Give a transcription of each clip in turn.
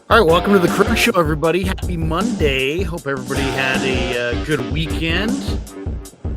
All right, welcome to the Krueg Show, everybody. Happy Monday. Hope everybody had a good weekend.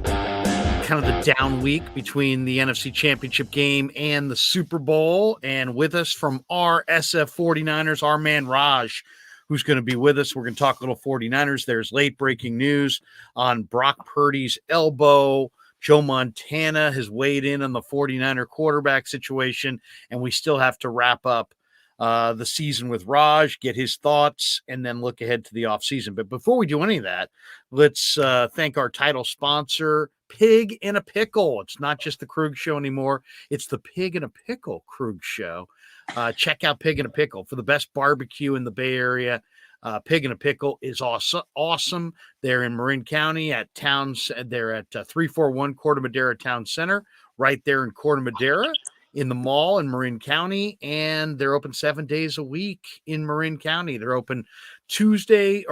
Kind of the down week between the NFC Championship game and the Super Bowl. And with us from our SF 49ers, our man Raj, who's going to be with us. We're going to talk a little 49ers. There's late breaking news on Brock Purdy's elbow. Joe Montana has weighed in on the 49er quarterback situation, and we still have to wrap up the season with Raj, get his thoughts, and then look ahead to the offseason. But before we do any of that, let's thank our title sponsor, Pig in a Pickle. It's not just the Krueg Show anymore. It's the Pig in a Pickle Krueg Show. Check out Pig in a Pickle for the best barbecue in the Bay Area. Pig in a Pickle is awesome. They're in Marin County at Towns. They're at 341 Corte Madera Town Center, right there in Corte Madera, in the mall in Marin County, and they're open 7 days a week in Marin County. They're open Wednesday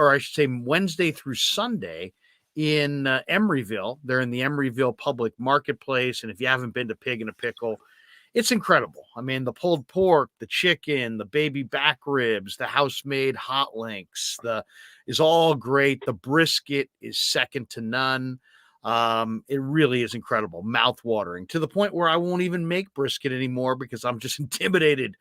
through Sunday in Emeryville. They're in the Emeryville Public Marketplace, and if you haven't been to Pig in a Pickle, it's incredible. I mean, the pulled pork, the chicken, the baby back ribs, the house-made hot links, is all great. The brisket is second to none. It really is incredible, mouth-watering, to the point where I won't even make brisket anymore because I'm just intimidated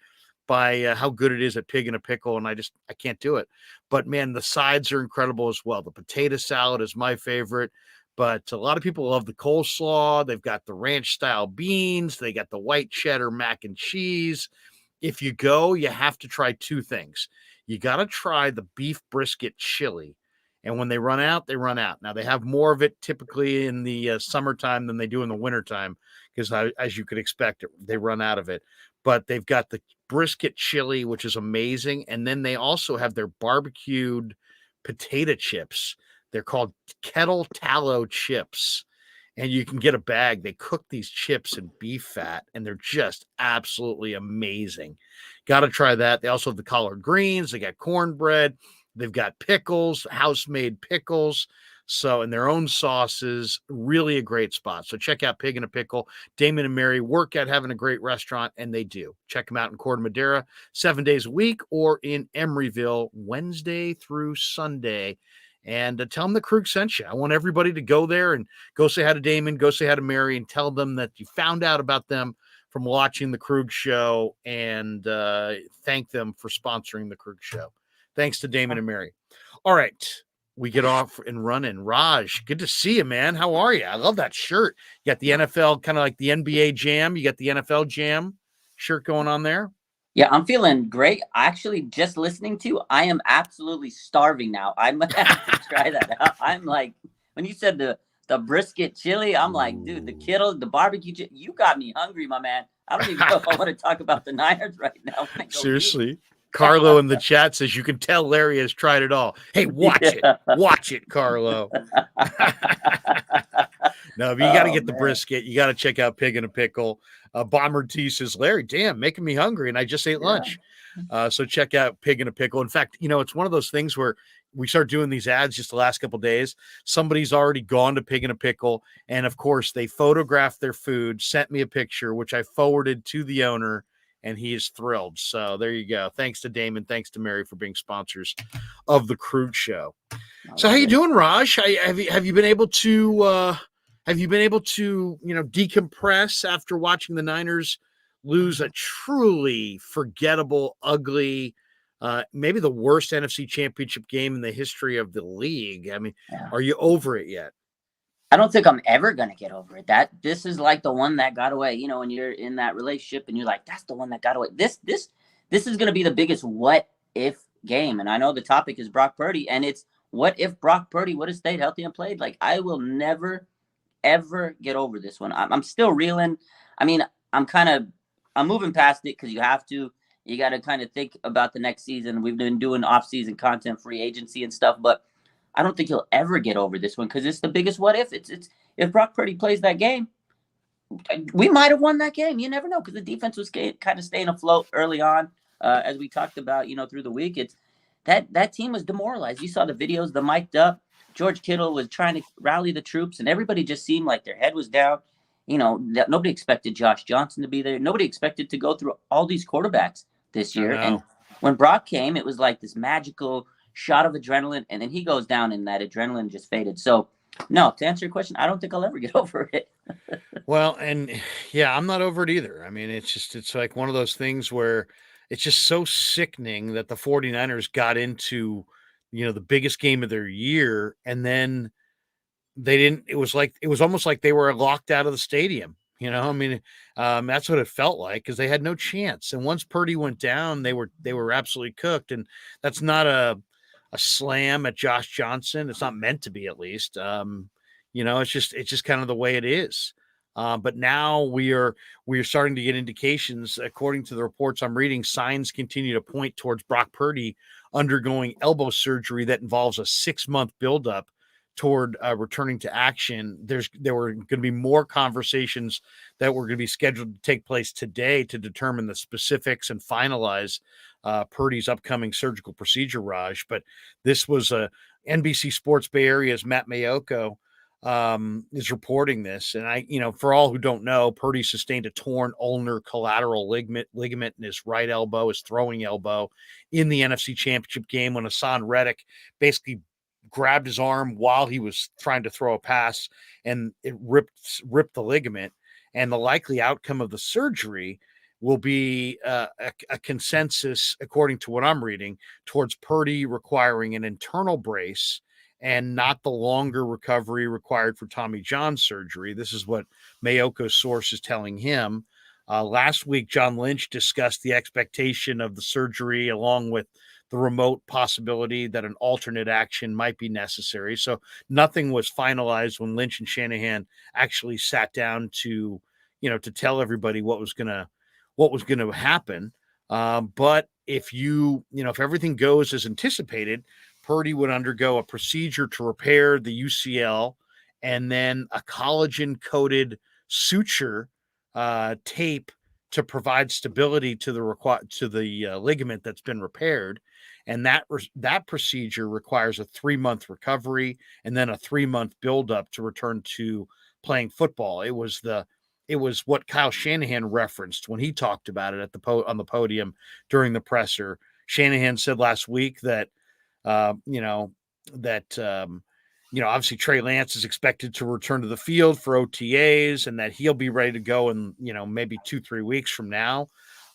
by how good it is at Pig in a Pickle, and I can't do it. But man, the sides are incredible as well. The potato salad is my favorite, but a lot of people love the coleslaw. They've got the ranch-style beans. They got the white cheddar mac and cheese. If you go, you have to try two things. You got to try the beef brisket chili. And when they run out, they run out. Now, they have more of it typically in the summertime than they do in the wintertime because, as you could expect, they run out of it. But they've got the brisket chili, which is amazing. And then they also have their barbecued potato chips. They're called kettle tallow chips. And you can get a bag. They cook these chips in beef fat, and they're just absolutely amazing. Got to try that. They also have the collard greens. They got cornbread. They've got pickles, house-made pickles, and their own sauces. Really a great spot. So check out Pig in a Pickle. Damon and Mary work at having a great restaurant, and they do. Check them out in Corte Madera 7 days a week or in Emeryville Wednesday through Sunday. And tell them the Krueg sent you. I want everybody to go there and go say hi to Damon, go say hi to Mary, and tell them that you found out about them from watching the Krueg Show, and thank them for sponsoring the Krueg Show. Thanks to Damon and Mary. All right, we get off and running. Raj, good to see you, man. How are you? I love that shirt. You got the NFL, kind of like the NBA Jam. You got the NFL Jam shirt going on there. Yeah, I'm feeling great. Actually, just listening to, I am absolutely starving now. I'm gonna have to try that out. I'm like, when you said the brisket chili, I'm like, dude, the barbecue, you got me hungry, my man. I don't even know if I want to talk about the Niners right now. Seriously. Carlo in the chat says, you can tell Larry has tried it all. Hey, watch it. Watch it, Carlo. No, but you got to get the brisket. You got to check out Pig in a Pickle. Bomber T says, Larry, damn, making me hungry, and I just ate lunch. So check out Pig in a Pickle. In fact, it's one of those things where we start doing these ads just the last couple of days. Somebody's already gone to Pig in a Pickle, and of course, they photographed their food, sent me a picture, which I forwarded to the owner, and he is thrilled. So there you go. Thanks to Damon. Thanks to Mary for being sponsors of the Krueg Show. So how you doing, Raj? Have you been able to decompress after watching the Niners lose a truly forgettable, ugly, maybe the worst NFC Championship game in the history of the league? I mean, Are you over it yet? I don't think I'm ever going to get over it. This is like the one that got away, when you're in that relationship and you're like, that's the one that got away. This is going to be the biggest what if game. And I know the topic is Brock Purdy, and it's what if Brock Purdy would have stayed healthy and played? Like, I will never, ever get over this one. I'm still reeling. I mean, I'm moving past it because you got to kind of think about the next season. We've been doing off-season content, free agency and stuff, but I don't think he'll ever get over this one because it's the biggest what if. It's if Brock Purdy plays that game, we might have won that game. You never know because the defense was kind of staying afloat early on, as we talked about, through the week. It's that team was demoralized. You saw the videos, the mic'd up. George Kittle was trying to rally the troops, and everybody just seemed like their head was down. Nobody expected Josh Johnson to be there. Nobody expected to go through all these quarterbacks this year. And when Brock came, it was like this magical shot of adrenaline, and then he goes down, and that adrenaline just faded. So, no, to answer your question, I don't think I'll ever get over it. Well, and yeah, I'm not over it either. I mean, it's like one of those things where it's just so sickening that the 49ers got into, the biggest game of their year, and then they didn't. It was almost like they were locked out of the stadium. I mean, that's what it felt like, because they had no chance. And once Purdy went down, they were absolutely cooked. And that's not a slam at Josh Johnson. It's not meant to be, at least. It's just kind of the way it is. But now we are starting to get indications, according to the reports I'm reading. Signs continue to point towards Brock Purdy undergoing elbow surgery that involves a 6-month buildup toward returning to action. There were going to be more conversations that were going to be scheduled to take place today to determine the specifics and finalize Purdy's upcoming surgical procedure, Raj. But this was NBC Sports Bay Area's Matt Mayoko is reporting this. And for all who don't know, Purdy sustained a torn ulnar collateral ligament in his right elbow, his throwing elbow, in the NFC Championship game when Hassan Reddick basically grabbed his arm while he was trying to throw a pass, and it ripped the ligament. And the likely outcome of the surgery will be a consensus, according to what I'm reading, towards Purdy requiring an internal brace and not the longer recovery required for Tommy John surgery. This is what Mayoko's source is telling him. Last week, John Lynch discussed the expectation of the surgery along with the remote possibility that an alternate action might be necessary. So nothing was finalized when Lynch and Shanahan actually sat down to tell everybody what was going to happen. But if everything goes as anticipated, Purdy would undergo a procedure to repair the UCL and then a collagen-coated suture tape to provide stability to the ligament that's been repaired. And that procedure requires a 3-month recovery and then a 3-month buildup to return to playing football. It was what Kyle Shanahan referenced when he talked about it on the podium during the presser. Shanahan said last week that obviously Trey Lance is expected to return to the field for OTAs and that he'll be ready to go in, maybe 2-3 weeks from now.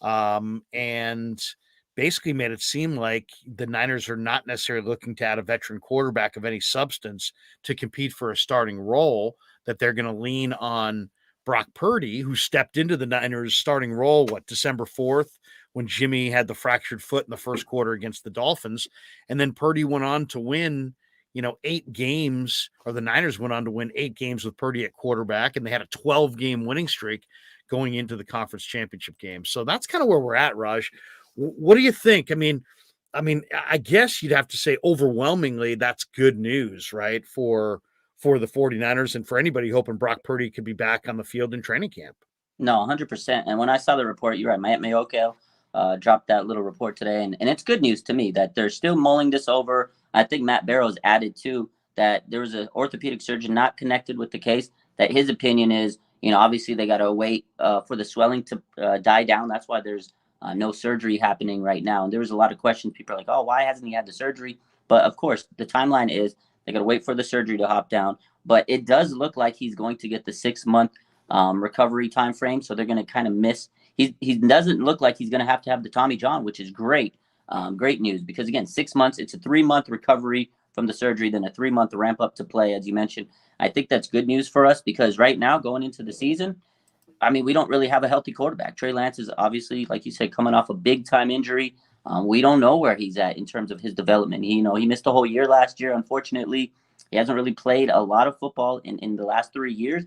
And basically made it seem like the Niners are not necessarily looking to add a veteran quarterback of any substance to compete for a starting role, that they're going to lean on Brock Purdy, who stepped into the Niners starting role, December 4th, when Jimmy had the fractured foot in the first quarter against the Dolphins. And then Purdy went on to win, 8 games, or the Niners went on to win 8 games with Purdy at quarterback, and they had a 12-game winning streak going into the conference championship game. So that's kind of where we're at, Raj. What do you think? I mean, I guess you'd have to say overwhelmingly that's good news, right, for the 49ers and for anybody hoping Brock Purdy could be back on the field in training camp. No, 100%. And when I saw the report, you're right, Matt Mayoko dropped that little report today. And it's good news to me that they're still mulling this over. I think Matt Barrows added, too, that there was an orthopedic surgeon not connected with the case, that his opinion is, obviously they got to wait for the swelling to die down. That's why there's no surgery happening right now. And there was a lot of questions. People are like, oh, why hasn't he had the surgery? But, of course, the timeline is they got to wait for the surgery to hop down. But it does look like he's going to get the 6-month recovery time frame. So they're going to kind of miss. He doesn't look like he's going to have the Tommy John, which is great. Great news, because, again, 6 months, it's a 3-month recovery from the surgery, then a 3-month ramp up to play, as you mentioned. I think that's good news for us because right now, going into the season, we don't really have a healthy quarterback. Trey Lance is obviously, like you said, coming off a big-time injury. We don't know where he's at in terms of his development. He missed a whole year last year, unfortunately. He hasn't really played a lot of football in the last 3 years.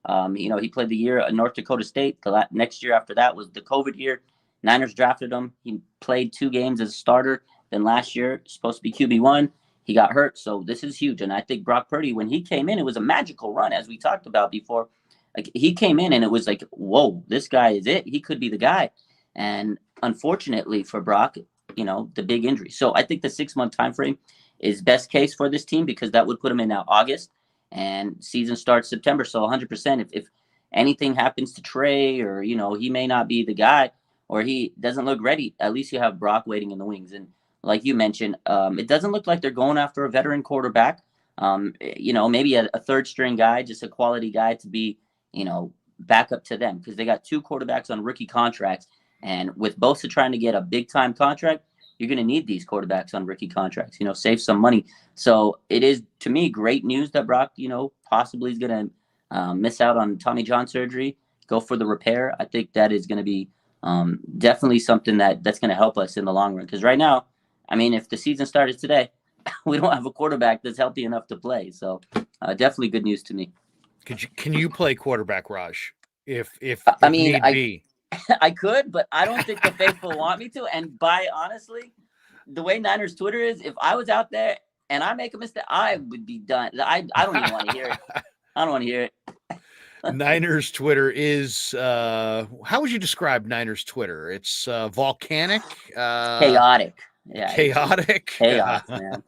He played the year at North Dakota State. The next year after that was the COVID year. Niners drafted him. He played 2 games as a starter. Then last year, supposed to be QB1, he got hurt. So this is huge. And I think Brock Purdy, when he came in, it was a magical run, as we talked about before. Like, he came in and it was like, whoa, this guy is it. He could be the guy. And unfortunately for Brock, the big injury. So I think the 6-month time frame is best case for this team because that would put him in now August and season starts September. So 100%, if anything happens to Trey or, he may not be the guy or he doesn't look ready, at least you have Brock waiting in the wings. And like you mentioned, it doesn't look like they're going after a veteran quarterback. Maybe a third string guy, just a quality guy to be, back up to them, because they got 2 quarterbacks on rookie contracts. And with Bosa trying to get a big time contract, you're going to need these quarterbacks on rookie contracts, save some money. So it is, to me, great news that Brock, possibly is going to miss out on Tommy John surgery, go for the repair. I think that is going to be definitely something that's going to help us in the long run. Because right now, I mean, if the season started today, we don't have a quarterback that's healthy enough to play. So definitely good news to me. Can you play quarterback, Raj? If I mean, need be. I could, but I don't think the faithful want me to. And honestly, the way Niners Twitter is, if I was out there and I make a mistake, I would be done. I don't even want to hear it. I don't want to hear it. Niners Twitter is how would you describe Niners Twitter? It's volcanic, chaotic. Yeah, chaotic, chaos, man.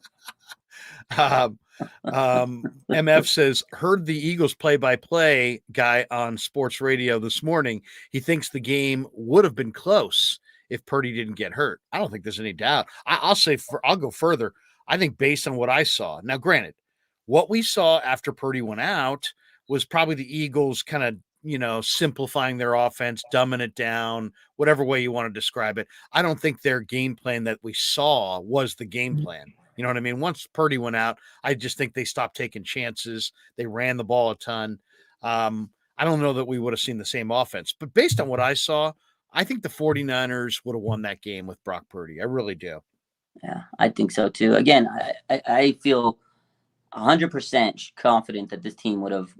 MF says, heard the Eagles play-by-play guy on sports radio this morning. He thinks the game would have been close if Purdy didn't get hurt. I don't think there's any doubt. I'll go further. I think based on what I saw. Now, granted, what we saw after Purdy went out was probably the Eagles kind of, simplifying their offense, dumbing it down, whatever way you want to describe it. I don't think their game plan that we saw was the game plan. You know what I mean? Once Purdy went out, I just think they stopped taking chances. They ran the ball a ton. I don't know that we would have seen the same offense, but based on what I saw, I think the 49ers would have won that game with Brock Purdy. I really do. Yeah, I think so too. Again, I feel 100% confident that this team would have,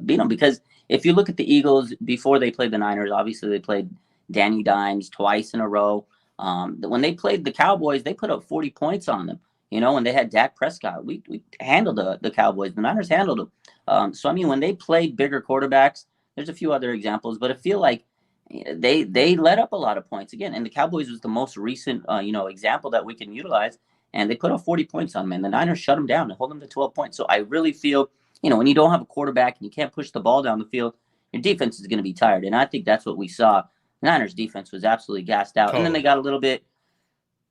beat them, because if you look at the Eagles before they played the Niners, obviously they played Danny Dimes twice in a row. When they played the Cowboys, they put up 40 points on them. When they had Dak Prescott, we handled the Cowboys. The Niners handled them. So, I mean, when they played bigger quarterbacks, there's a few other examples, but I feel like they let up a lot of points again. And the Cowboys was the most recent, example that we can utilize. And they put up 40 points on them, and the Niners shut them down and hold them to 12 points. So I really feel, when you don't have a quarterback and you can't push the ball down the field, your defense is going to be tired. And I think that's what we saw. The Niners defense was absolutely gassed out. Totally. And then they got a little bit,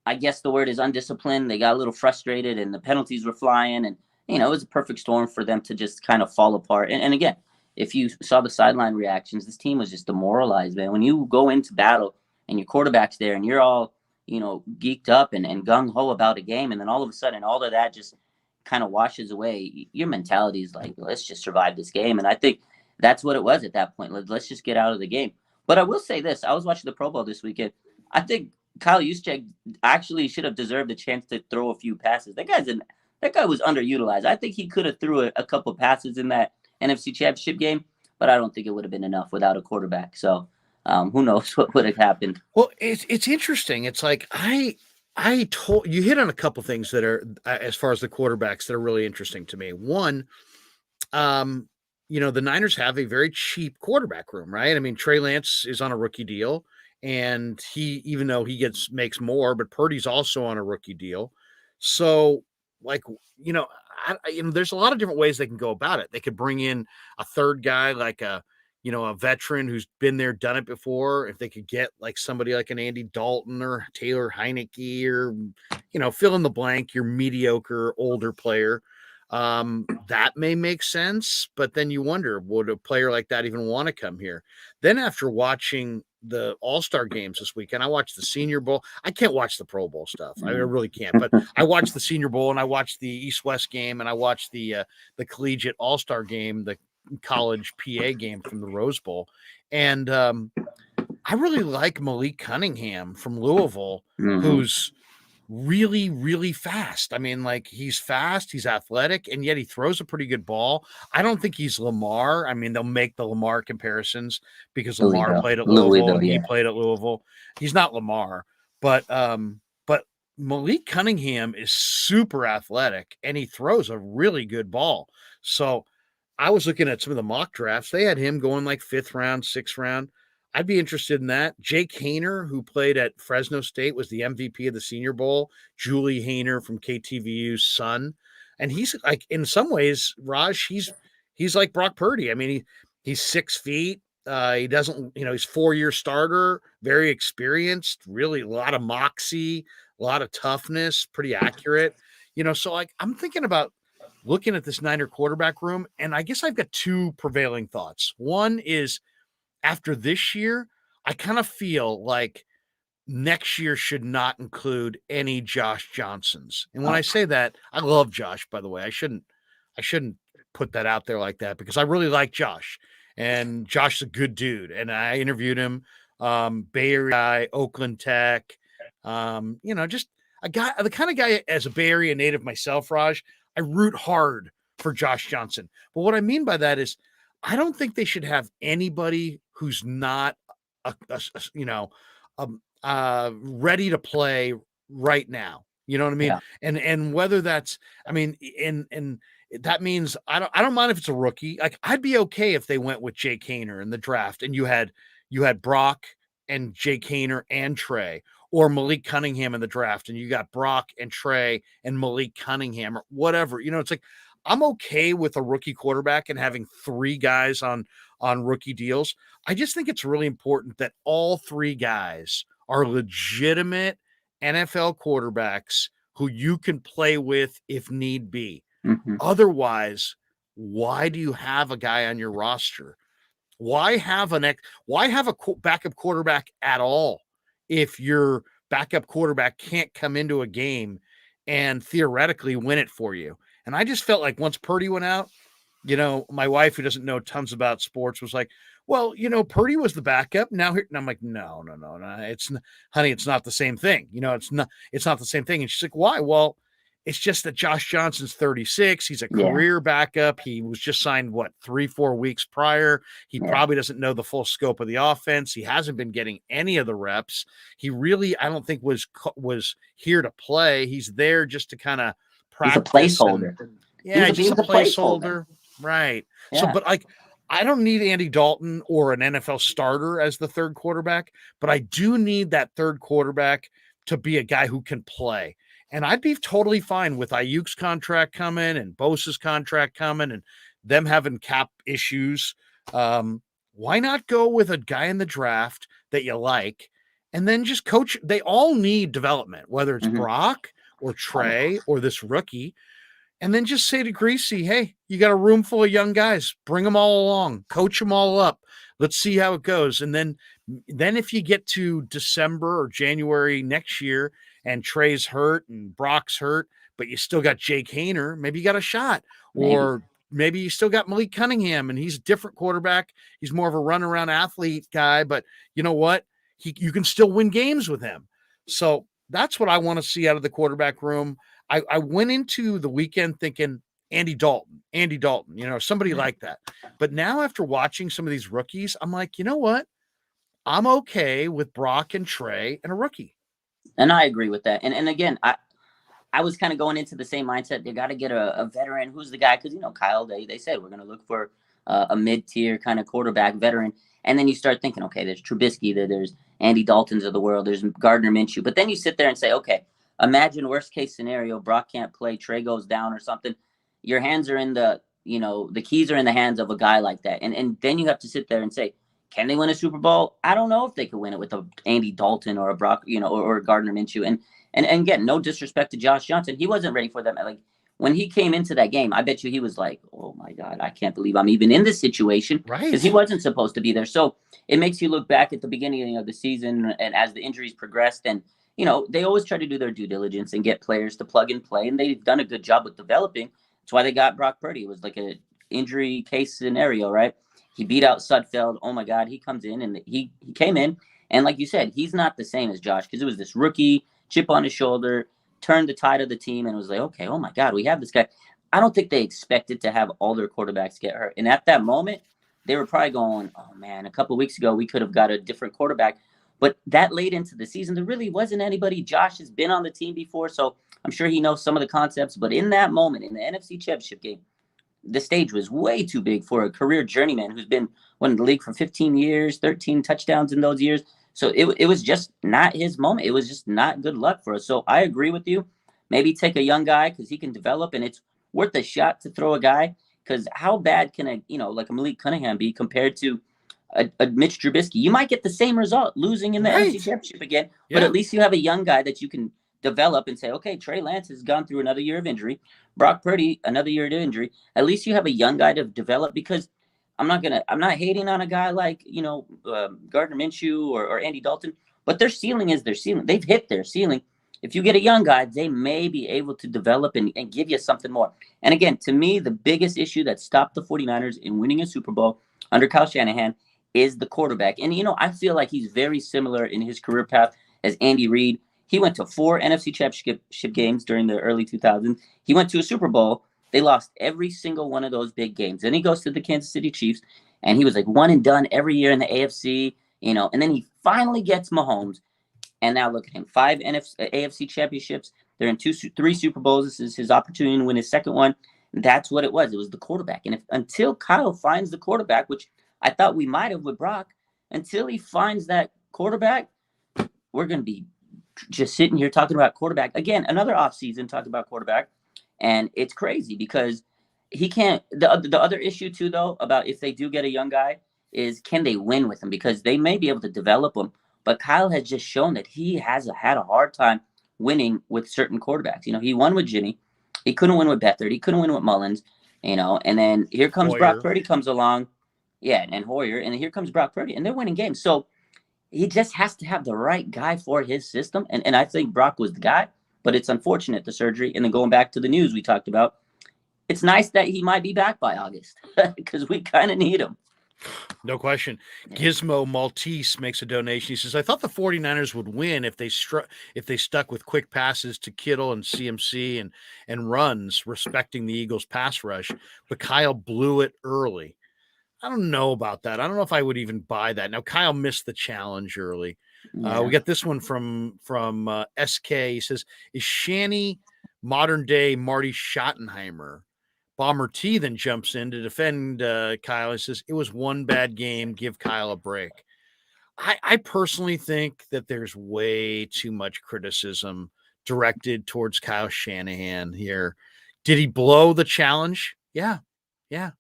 I guess the word is undisciplined. They got a little frustrated, and the penalties were flying. And, it was a perfect storm for them to just kind of fall apart. And again, if you saw the sideline reactions, this team was just demoralized, man. When you go into battle and your quarterback's there and you're all, geeked up and gung-ho about a game, and then all of a sudden all of that just kind of washes away, your mentality is like, let's just survive this game. And I think that's what it was at that point. Let's just get out of the game. But I will say this. I was watching the Pro Bowl this weekend. I think Kyle Juszczyk actually should have deserved a chance to throw a few passes. That guy was underutilized. I think he could have threw a couple of passes in that NFC Championship game, but I don't think it would have been enough without a quarterback. So who knows what would have happened. Well, it's interesting. It's like I told you, hit on a couple things that are, as far as the quarterbacks, that are really interesting to me. One, the Niners have a very cheap quarterback room, right? I mean, Trey Lance is on a rookie deal, and even though he makes more, but Purdy's also on a rookie deal. So, there's a lot of different ways they can go about it. They could bring in a third guy, like a veteran who's been there, done it before. If they could get like somebody like an Andy Dalton or Taylor Heineke, or, fill in the blank, your mediocre older player, that may make sense. But then you wonder, would a player like that even want to come here? Then after watching the All-Star games this weekend, I watched the Senior Bowl. I can't watch the Pro Bowl stuff. I really can't. But I watched the Senior Bowl, and I watched the East-West game, and I watched the collegiate All-Star game, the college PA game from the Rose Bowl. And I really like Malik Cunningham from Louisville, who's really, really fast. I mean, like, he's fast, he's athletic, and yet he throws a pretty good ball. I don't think he's Lamar. I mean, they'll make the Lamar comparisons because Lamar played at Louisville, and he played at Louisville. He's not Lamar, but Malik Cunningham is super athletic, and he throws a really good ball. So I was looking at some of the mock drafts. They had him going like 5th round, 6th round. I'd be interested in that. Jake Hayner, who played at Fresno State, was the MVP of the Senior Bowl. Julie Hayner from KTVU's son. And he's like, in some ways, Raj, he's like Brock Purdy. I mean, he's 6 feet. He doesn't, he's 4-year starter, very experienced, really a lot of moxie, a lot of toughness, pretty accurate. So like I'm thinking about looking at this Niner quarterback room, and I guess I've got two prevailing thoughts. One is after this year, I kind of feel like next year should not include any Josh Johnsons. And when I say that, I love Josh, by the way. I shouldn't put that out there like that because I really like Josh. And Josh's a good dude. And I interviewed him, Bay Area guy, Oakland Tech. Just a guy, the kind of guy as a Bay Area native myself, Raj, I root hard for Josh Johnson. But what I mean by that is I don't think they should have anybody who's not ready to play right now. You know what I mean? Yeah. And whether that's, and that means I don't mind if it's a rookie. Like I'd be okay if they went with Jake Haener in the draft and you had Brock and Jake Haener and Trey, or Malik Cunningham in the draft and you got Brock and Trey and Malik Cunningham or whatever. It's like I'm okay with a rookie quarterback and having 3 guys on rookie deals. I just think it's really important that all 3 guys are legitimate NFL quarterbacks who you can play with if need be. Mm-hmm. Otherwise, why do you have a guy on your roster? Why have a backup quarterback at all if your backup quarterback can't come into a game and theoretically win it for you? And I just felt like once Purdy went out, my wife, who doesn't know tons about sports, was like, well, Purdy was the backup. Now here, and I'm like, no. Honey, it's not the same thing. It's not the same thing. And she's like, why? Well, it's just that Josh Johnson's 36. He's a career backup. He was just signed, 3-4 weeks prior. He probably doesn't know the full scope of the offense. He hasn't been getting any of the reps. He really, I don't think was here to play. He's there just to kind of practice. He's a placeholder. He's a placeholder. Right. Yeah. So, but I don't need Andy Dalton or an NFL starter as the third quarterback, but I do need that third quarterback to be a guy who can play. And I'd be totally fine with Ayuk's contract coming and Bosa's contract coming and them having cap issues. Why not go with a guy in the draft that you like and then just coach? They all need development, whether it's Brock or Trey or this rookie. And then just say to Greasy, hey, you got a room full of young guys. Bring them all along. Coach them all up. Let's see how it goes. And then if you get to December or January next year and Trey's hurt and Brock's hurt, but you still got Jake Haener, maybe you got a shot. Or maybe you still got Malik Cunningham, and he's a different quarterback. He's more of a run-around athlete guy, but you know what? You can still win games with him. So that's what I want to see out of the quarterback room. I went into the weekend thinking Andy Dalton, somebody like that. But now after watching some of these rookies, I'm like, you know what? I'm okay with Brock and Trey and a rookie. And I agree with that. And again, I was kind of going into the same mindset. They got to get a veteran. Who's the guy? Because, Kyle, they said we're going to look for a mid-tier kind of quarterback veteran. And then you start thinking, okay, there's Trubisky, there's Andy Daltons of the world, there's Gardner Minshew. But then you sit there and say, okay, imagine worst case scenario, Brock can't play, Trey goes down or something. Your hands are in the keys are in the hands of a guy like that. And then you have to sit there and say, can they win a Super Bowl? I don't know if they could win it with a Andy Dalton or a Brock, or Gardner Minshew. And again, no disrespect to Josh Johnson. He wasn't ready for them. Like when he came into that game, I bet you he was like, oh my God, I can't believe I'm even in this situation. Right. Because he wasn't supposed to be there. So it makes you look back at the beginning of the season and as the injuries progressed, and they always try to do their due diligence and get players to plug and play, and they've done a good job with developing. That's why they got Brock Purdy. It was like an injury case scenario, right? He beat out Sudfeld. Oh my God, he comes in and he came in, and like you said, he's not the same as Josh because it was this rookie chip on his shoulder, turned the tide of the team, and was like, okay, oh my God, we have this guy. I don't think they expected to have all their quarterbacks get hurt, and at that moment, they were probably going, oh man, a couple of weeks ago we could have got a different quarterback. But that late into the season, there really wasn't anybody. Josh has been on the team before, so I'm sure he knows some of the concepts. But in that moment, in the NFC Championship game, the stage was way too big for a career journeyman who's been in the league for 15 years, 13 touchdowns in those years. So it was just not his moment. It was just not good luck for us. So I agree with you. Maybe take a young guy because he can develop, and it's worth a shot to throw a guy. Because how bad can like a Malik Cunningham be compared to a Mitch Trubisky, you might get the same result, losing in the NFC Championship again. Yeah. But at least you have a young guy that you can develop and say, okay, Trey Lance has gone through another year of injury. Brock Purdy, another year of injury. At least you have a young guy to develop, because I'm not hating on a guy like, Gardner Minshew or Andy Dalton, but their ceiling is their ceiling. They've hit their ceiling. If you get a young guy, they may be able to develop and give you something more. And again, to me, the biggest issue that stopped the 49ers in winning a Super Bowl under Kyle Shanahan is the quarterback. And, I feel like he's very similar in his career path as Andy Reid. He went to 4 NFC Championship games during the early 2000s. He went to a Super Bowl. They lost every single one of those big games. Then he goes to the Kansas City Chiefs, and he was like one and done every year in the AFC, and then he finally gets Mahomes. And now look at him, 5 AFC championships. They're in 3 Super Bowls. This is his opportunity to win his second one. That's what it was. It was the quarterback. And until Kyle finds the quarterback, which I thought we might have with Brock, until he finds that quarterback, we're going to be just sitting here talking about quarterback. Again, another offseason talking about quarterback. And it's crazy because he can't. The other issue, too, though, about if they do get a young guy is, can they win with him? Because they may be able to develop him. But Kyle has just shown that he has had a hard time winning with certain quarterbacks. He won with Jimmy. He couldn't win with Beathard. He couldn't win with Mullins. And then here comes Hoyer. Brock Purdy comes along. Yeah, and Hoyer. And here comes Brock Purdy. And they're winning games. So he just has to have the right guy for his system. And I think Brock was the guy. But it's unfortunate, the surgery. And then going back to the news we talked about, it's nice that he might be back by August because we kind of need him. No question. Gizmo Maltese makes a donation. He says, I thought the 49ers would win if they stuck with quick passes to Kittle and CMC and runs, respecting the Eagles' pass rush. But Kyle blew it early. I don't know about that. I don't know if I would even buy that. Now, Kyle missed the challenge early. Yeah. We got this one from SK. He says, is Shanny modern day Marty Schottenheimer? Bomber T then jumps in to defend Kyle. He says, it was one bad game. Give Kyle a break. I personally think that there's way too much criticism directed towards Kyle Shanahan here. Did he blow the challenge? Yeah.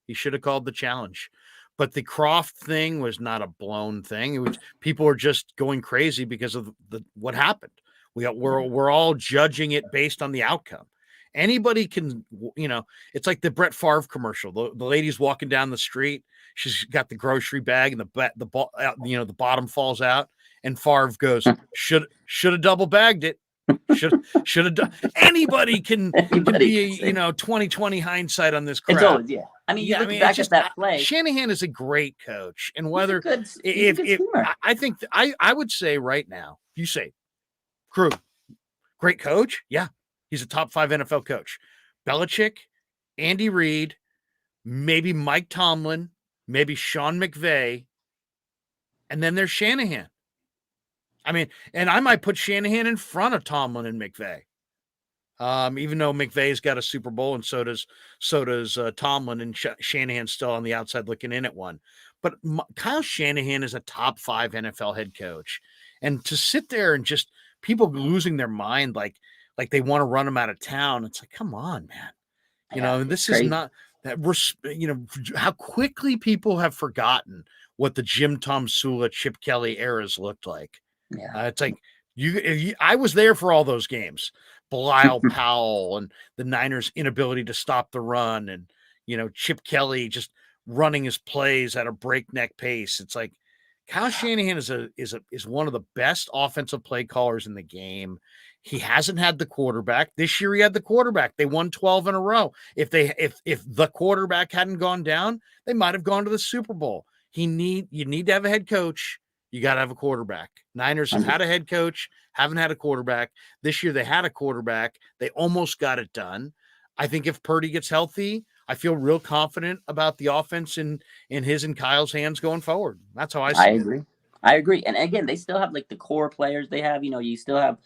He should have called the challenge. But the Croft thing was not a blown thing. It was, people were just going crazy because of what happened. We're all judging it based on the outcome. Anybody can, it's like the Brett Favre commercial. The lady's walking down the street. She's got the grocery bag and the bottom falls out. And Favre goes, should have double bagged it. Should have done. Anybody can be 20/20 hindsight on this crap. It's always, yeah. I mean, you look back at that play. Shanahan is a great coach, and whether I would say right now, you say, Krueg, great coach, yeah. He's a top 5 NFL coach. Belichick, Andy Reid, maybe Mike Tomlin, maybe Sean McVay, and then there's Shanahan. I mean, and I might put Shanahan in front of Tomlin and McVay. Even though McVay's got a Super Bowl and so does Tomlin, and Shanahan's still on the outside looking in at one. But Kyle Shanahan is a top 5 NFL head coach. And to sit there and just people losing their mind like they want to run him out of town. It's like, come on, man. This is not that how quickly people have forgotten what the Jim Tom Sula, Chip Kelly eras looked like. Yeah. It's like I was there for all those games. Bilal Powell and the Niners' inability to stop the run, and Chip Kelly just running his plays at a breakneck pace. It's like Kyle Shanahan is one of the best offensive play callers in the game. He hasn't had the quarterback. This year he had the quarterback. They won 12 in a row. If the quarterback hadn't gone down, they might have gone to the Super Bowl. You need to have a head coach. You got to have a quarterback. Niners have had a head coach, haven't had a quarterback. This year they had a quarterback. They almost got it done. I think if Purdy gets healthy, I feel real confident about the offense in his and Kyle's hands going forward. That's how I see it. I agree. And again, they still have like the core players they have. You still have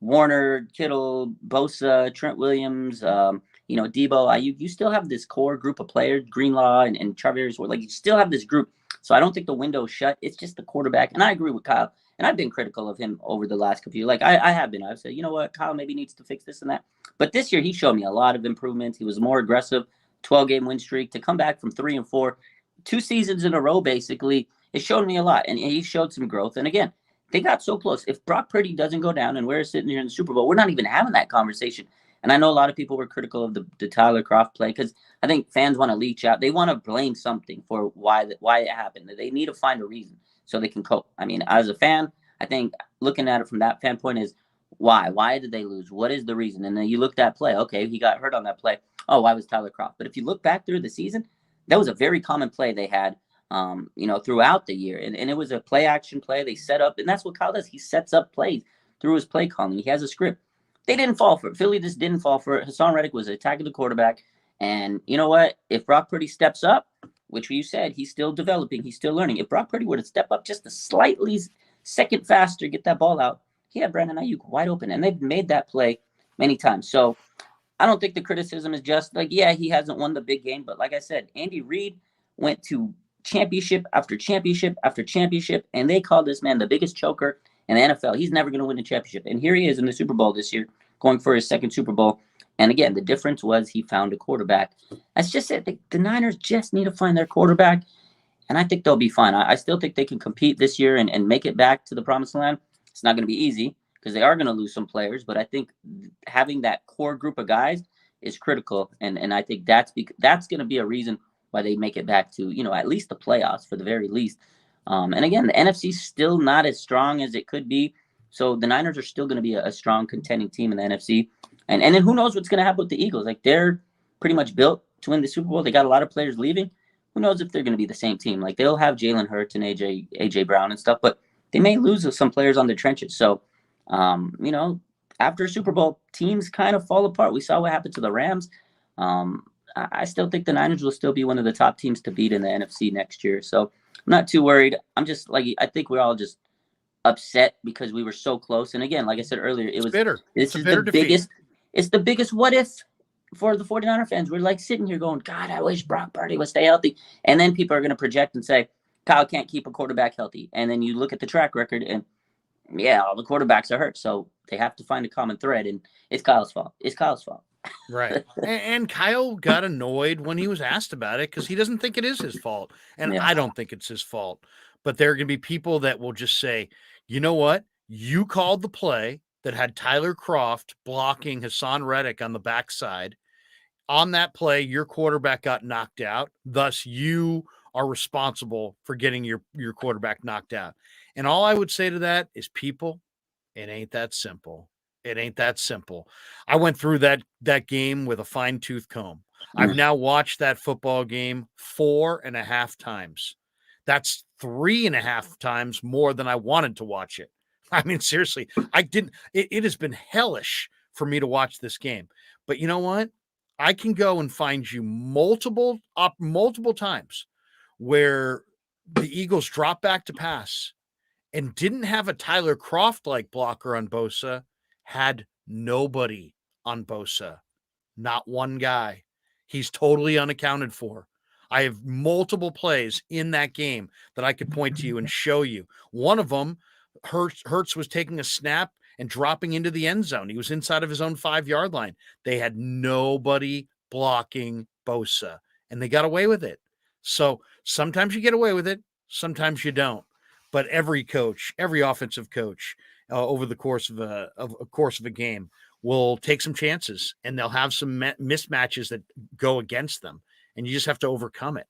Warner, Kittle, Bosa, Trent Williams, Debo, Ayuk. You still have this core group of players, Greenlaw and Travis. Like, you still have this group. So I don't think the window's shut. It's just the quarterback. And I agree with Kyle. And I've been critical of him over the last couple of years. Like, I have been. I've said, you know what, Kyle maybe needs to fix this and that. But this year he showed me a lot of improvements. He was more aggressive, 12-game win streak, to come back from 3-4, 2 seasons in a row, basically. it showed me a lot, and he showed some growth. And again, they got so close. If Brock Purdy doesn't go down and we're sitting here in the Super Bowl, we're not even having that conversation. And I know a lot of people were critical of the Tyler Kroft play because I think fans want to leech out. They want to blame something for why it happened. They need to find a reason so they can cope. I mean, as a fan, I think looking at it from that standpoint is why? Why did they lose? What is the reason? And then you look at that play. Okay, he got hurt on that play. Oh, why was Tyler Kroft? But if you look back through the season, that was a very common play they had, throughout the year. And it was a play action play. They set up, and that's what Kyle does. He sets up plays through his play calling. He has a script. They didn't fall for it. Philly just didn't fall for it. Hassan Reddick was attacking the quarterback. And you know what? If Brock Purdy steps up, which you said, he's still developing, he's still learning. If Brock Purdy were to step up just a slightly second faster, get that ball out, he had Brandon Ayuk wide open. And they've made that play many times. So I don't think the criticism is just like, yeah, he hasn't won the big game. But like I said, Andy Reid went to championship after championship after championship, and they called this man the biggest choker in the NFL. He's never going to win a championship. And here he is in the Super Bowl this year, going for his second Super Bowl. And again, the difference was he found a quarterback. That's just it. The Niners just need to find their quarterback, and I think they'll be fine. I still think they can compete this year and make it back to the promised land. It's not going to be easy because they are going to lose some players, but I think having that core group of guys is critical, and I think that's going to be a reason why they make it back to, at least the playoffs for the very least. And again, the NFC is still not as strong as it could be, so the Niners are still going to be a strong contending team in the NFC. And then who knows what's going to happen with the Eagles? Like, they're pretty much built to win the Super Bowl. They got a lot of players leaving. Who knows if they're going to be the same team? Like, they'll have Jalen Hurts and AJ Brown and stuff, but they may lose some players on the trenches. So, after Super Bowl, teams kind of fall apart. We saw what happened to the Rams. I still think the Niners will still be one of the top teams to beat in the NFC next year. So I'm not too worried. I'm just I think we're all just upset because we were so close. And again, like I said earlier, it was bitter. This is the biggest. It's the biggest what if for the 49er fans. We're like sitting here going, God, I wish Brock Purdy would stay healthy. And then people are going to project and say, Kyle can't keep a quarterback healthy. And then you look at the track record and, yeah, all the quarterbacks are hurt. So they have to find a common thread, and it's Kyle's fault. Right. And Kyle got annoyed when he was asked about it because he doesn't think it is his fault. And yeah. I don't think it's his fault. But there are going to be people that will just say, you know what? You called the play that had Tyler Kroft blocking Hassan Reddick on the backside. On that play, your quarterback got knocked out. Thus, you are responsible for getting your quarterback knocked out. And all I would say to that is, people, it ain't that simple. It ain't that simple. I went through that game with a fine-tooth comb. I've now watched that football game 4.5 times. That's 3.5 times more than I wanted to watch it. I mean, seriously, I didn't. It has been hellish for me to watch this game. But you know what? I can go and find you multiple times where the Eagles drop back to pass and didn't have a Tyler Kroft-like blocker on Bosa, had nobody on Bosa, not one guy. He's totally unaccounted for. I have multiple plays in that game that I could point to you and show you. One of them, Hurts was taking a snap and dropping into the end zone. He was inside of his own 5-yard line. They had nobody blocking Bosa, and they got away with it. So sometimes you get away with it, sometimes you don't. But every coach, every offensive coach, over the course of a game, will take some chances, and they'll have some mismatches that go against them, and you just have to overcome it.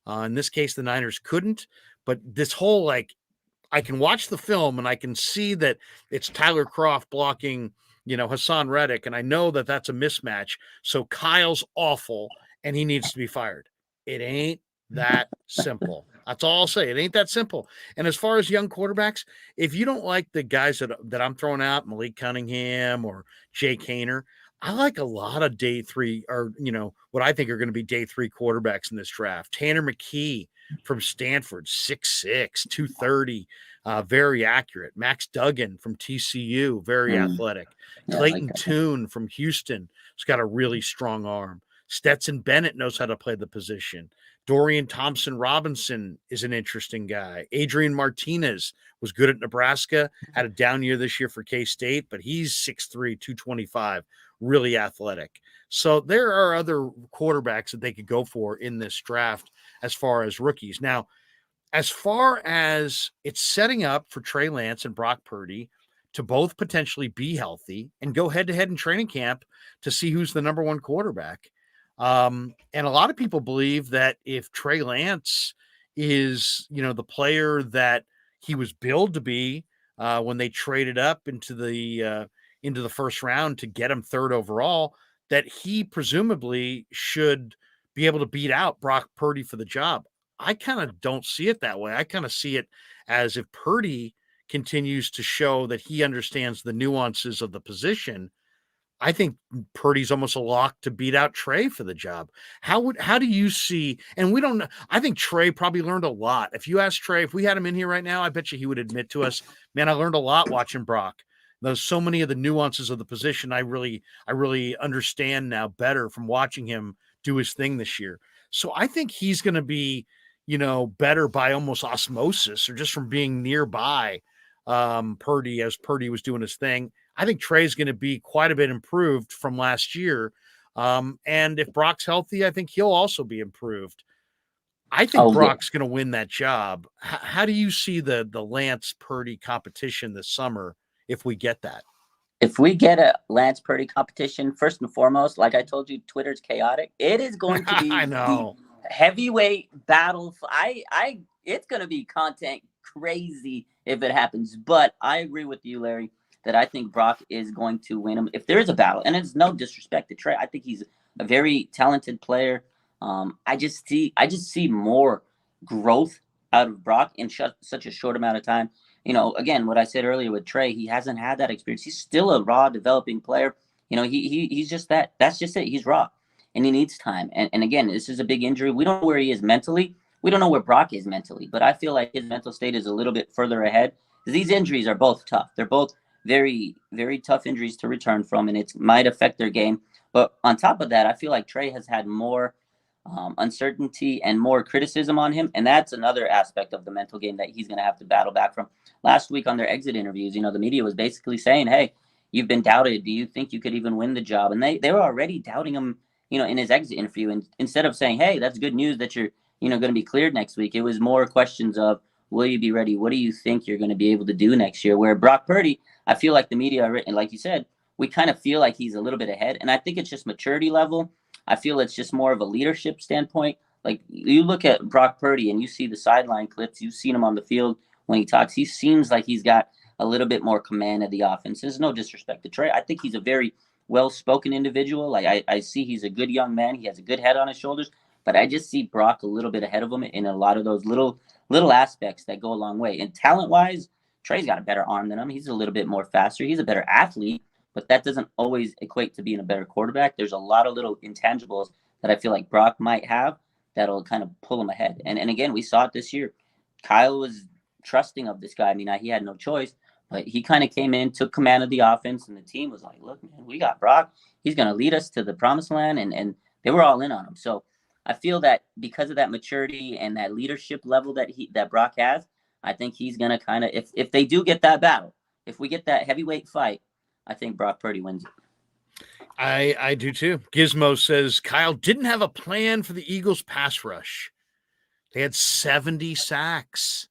In this case, the Niners couldn't. But this whole I can watch the film and I can see that it's Tyler Kroft blocking, Hassan Reddick, and I know that that's a mismatch. So Kyle's awful, and he needs to be fired. It ain't that simple. That's all I'll say. It ain't that simple. And as far as young quarterbacks, if you don't like the guys that I'm throwing out, Malik Cunningham or Jake Haener, I like a lot of day 3 or, what I think are going to be day 3 quarterbacks in this draft. Tanner McKee from Stanford, 6'6", 230, very accurate. Max Duggan from TCU, very athletic. Clayton Tune from Houston has got a really strong arm. Stetson Bennett knows how to play the position. Dorian Thompson-Robinson is an interesting guy. Adrian Martinez was good at Nebraska, had a down year this year for K-State, but he's 6'3", 225, really athletic. So there are other quarterbacks that they could go for in this draft as far as rookies. Now, as far as it's setting up for Trey Lance and Brock Purdy to both potentially be healthy and go head to head in training camp to see who's the number one quarterback. And a lot of people believe that if Trey Lance is, the player that he was billed to be when they traded up into the first round to get him third overall, that he presumably should be able to beat out Brock Purdy for the job. I kind of don't see it that way. I kind of see it as if Purdy continues to show that he understands the nuances of the position. I think Purdy's almost a lock to beat out Trey for the job. How do you see? And we don't know. I think Trey probably learned a lot. If you ask Trey, if we had him in here right now, I bet you he would admit to us, man, I learned a lot watching Brock. There's so many of the nuances of the position I really understand now better from watching him do his thing this year. So I think he's going to be, better by almost osmosis or just from being nearby Purdy as Purdy was doing his thing. I think Trey's going to be quite a bit improved from last year. And if Brock's healthy, I think he'll also be improved. I think Brock's going to win that job. How do you see the Lance Purdy competition this summer if we get that? If we get a Lance Purdy competition, first and foremost, like I told you, Twitter's chaotic. It is going to be I know. The heavyweight battle. It's going to be content crazy if it happens. But I agree with you, Larry, that I think Brock is going to win him if there is a battle. And it's no disrespect to Trey. I think he's a very talented player. I just see more growth out of Brock in such a short amount of time. Again, what I said earlier with Trey, he hasn't had that experience. He's still a raw developing player. He's just that. That's just it. He's raw, and he needs time. And again, this is a big injury. We don't know where he is mentally. We don't know where Brock is mentally, but I feel like his mental state is a little bit further ahead. These injuries are both tough. They're both very, very tough injuries to return from, and it might affect their game. But on top of that, I feel like Trey has had more uncertainty and more criticism on him. And that's another aspect of the mental game that he's going to have to battle back from. Last week on their exit interviews, the media was basically saying, hey, you've been doubted. Do you think you could even win the job? And they were already doubting him, in his exit interview. And instead of saying, hey, that's good news that you're, going to be cleared next week, it was more questions of, will you be ready? What do you think you're going to be able to do next year? Where Brock Purdy, I feel like the media, and like you said, we kind of feel like he's a little bit ahead. And I think it's just maturity level. I feel it's just more of a leadership standpoint. Like you look at Brock Purdy and you see the sideline clips, you've seen him on the field when he talks. He seems like he's got a little bit more command of the offense. There's no disrespect to Trey. I think he's a very well-spoken individual. Like I see he's a good young man. He has a good head on his shoulders. But I just see Brock a little bit ahead of him in a lot of those little aspects that go a long way. And talent-wise, Trey's got a better arm than him. He's a little bit more faster. He's a better athlete. But that doesn't always equate to being a better quarterback. There's a lot of little intangibles that I feel like Brock might have that'll kind of pull him ahead. And again, we saw it this year. Kyle was trusting of this guy. I mean, he had no choice, but he kind of came in, took command of the offense, and the team was like, look, man, we got Brock. He's going to lead us to the promised land, and they were all in on him. So I feel that because of that maturity and that leadership level that Brock has, I think he's going to kind of, if they do get that battle, if we get that heavyweight fight, I think Brock Purdy wins it. I do too. Gizmo says Kyle didn't have a plan for the Eagles pass rush. They had 70 sacks.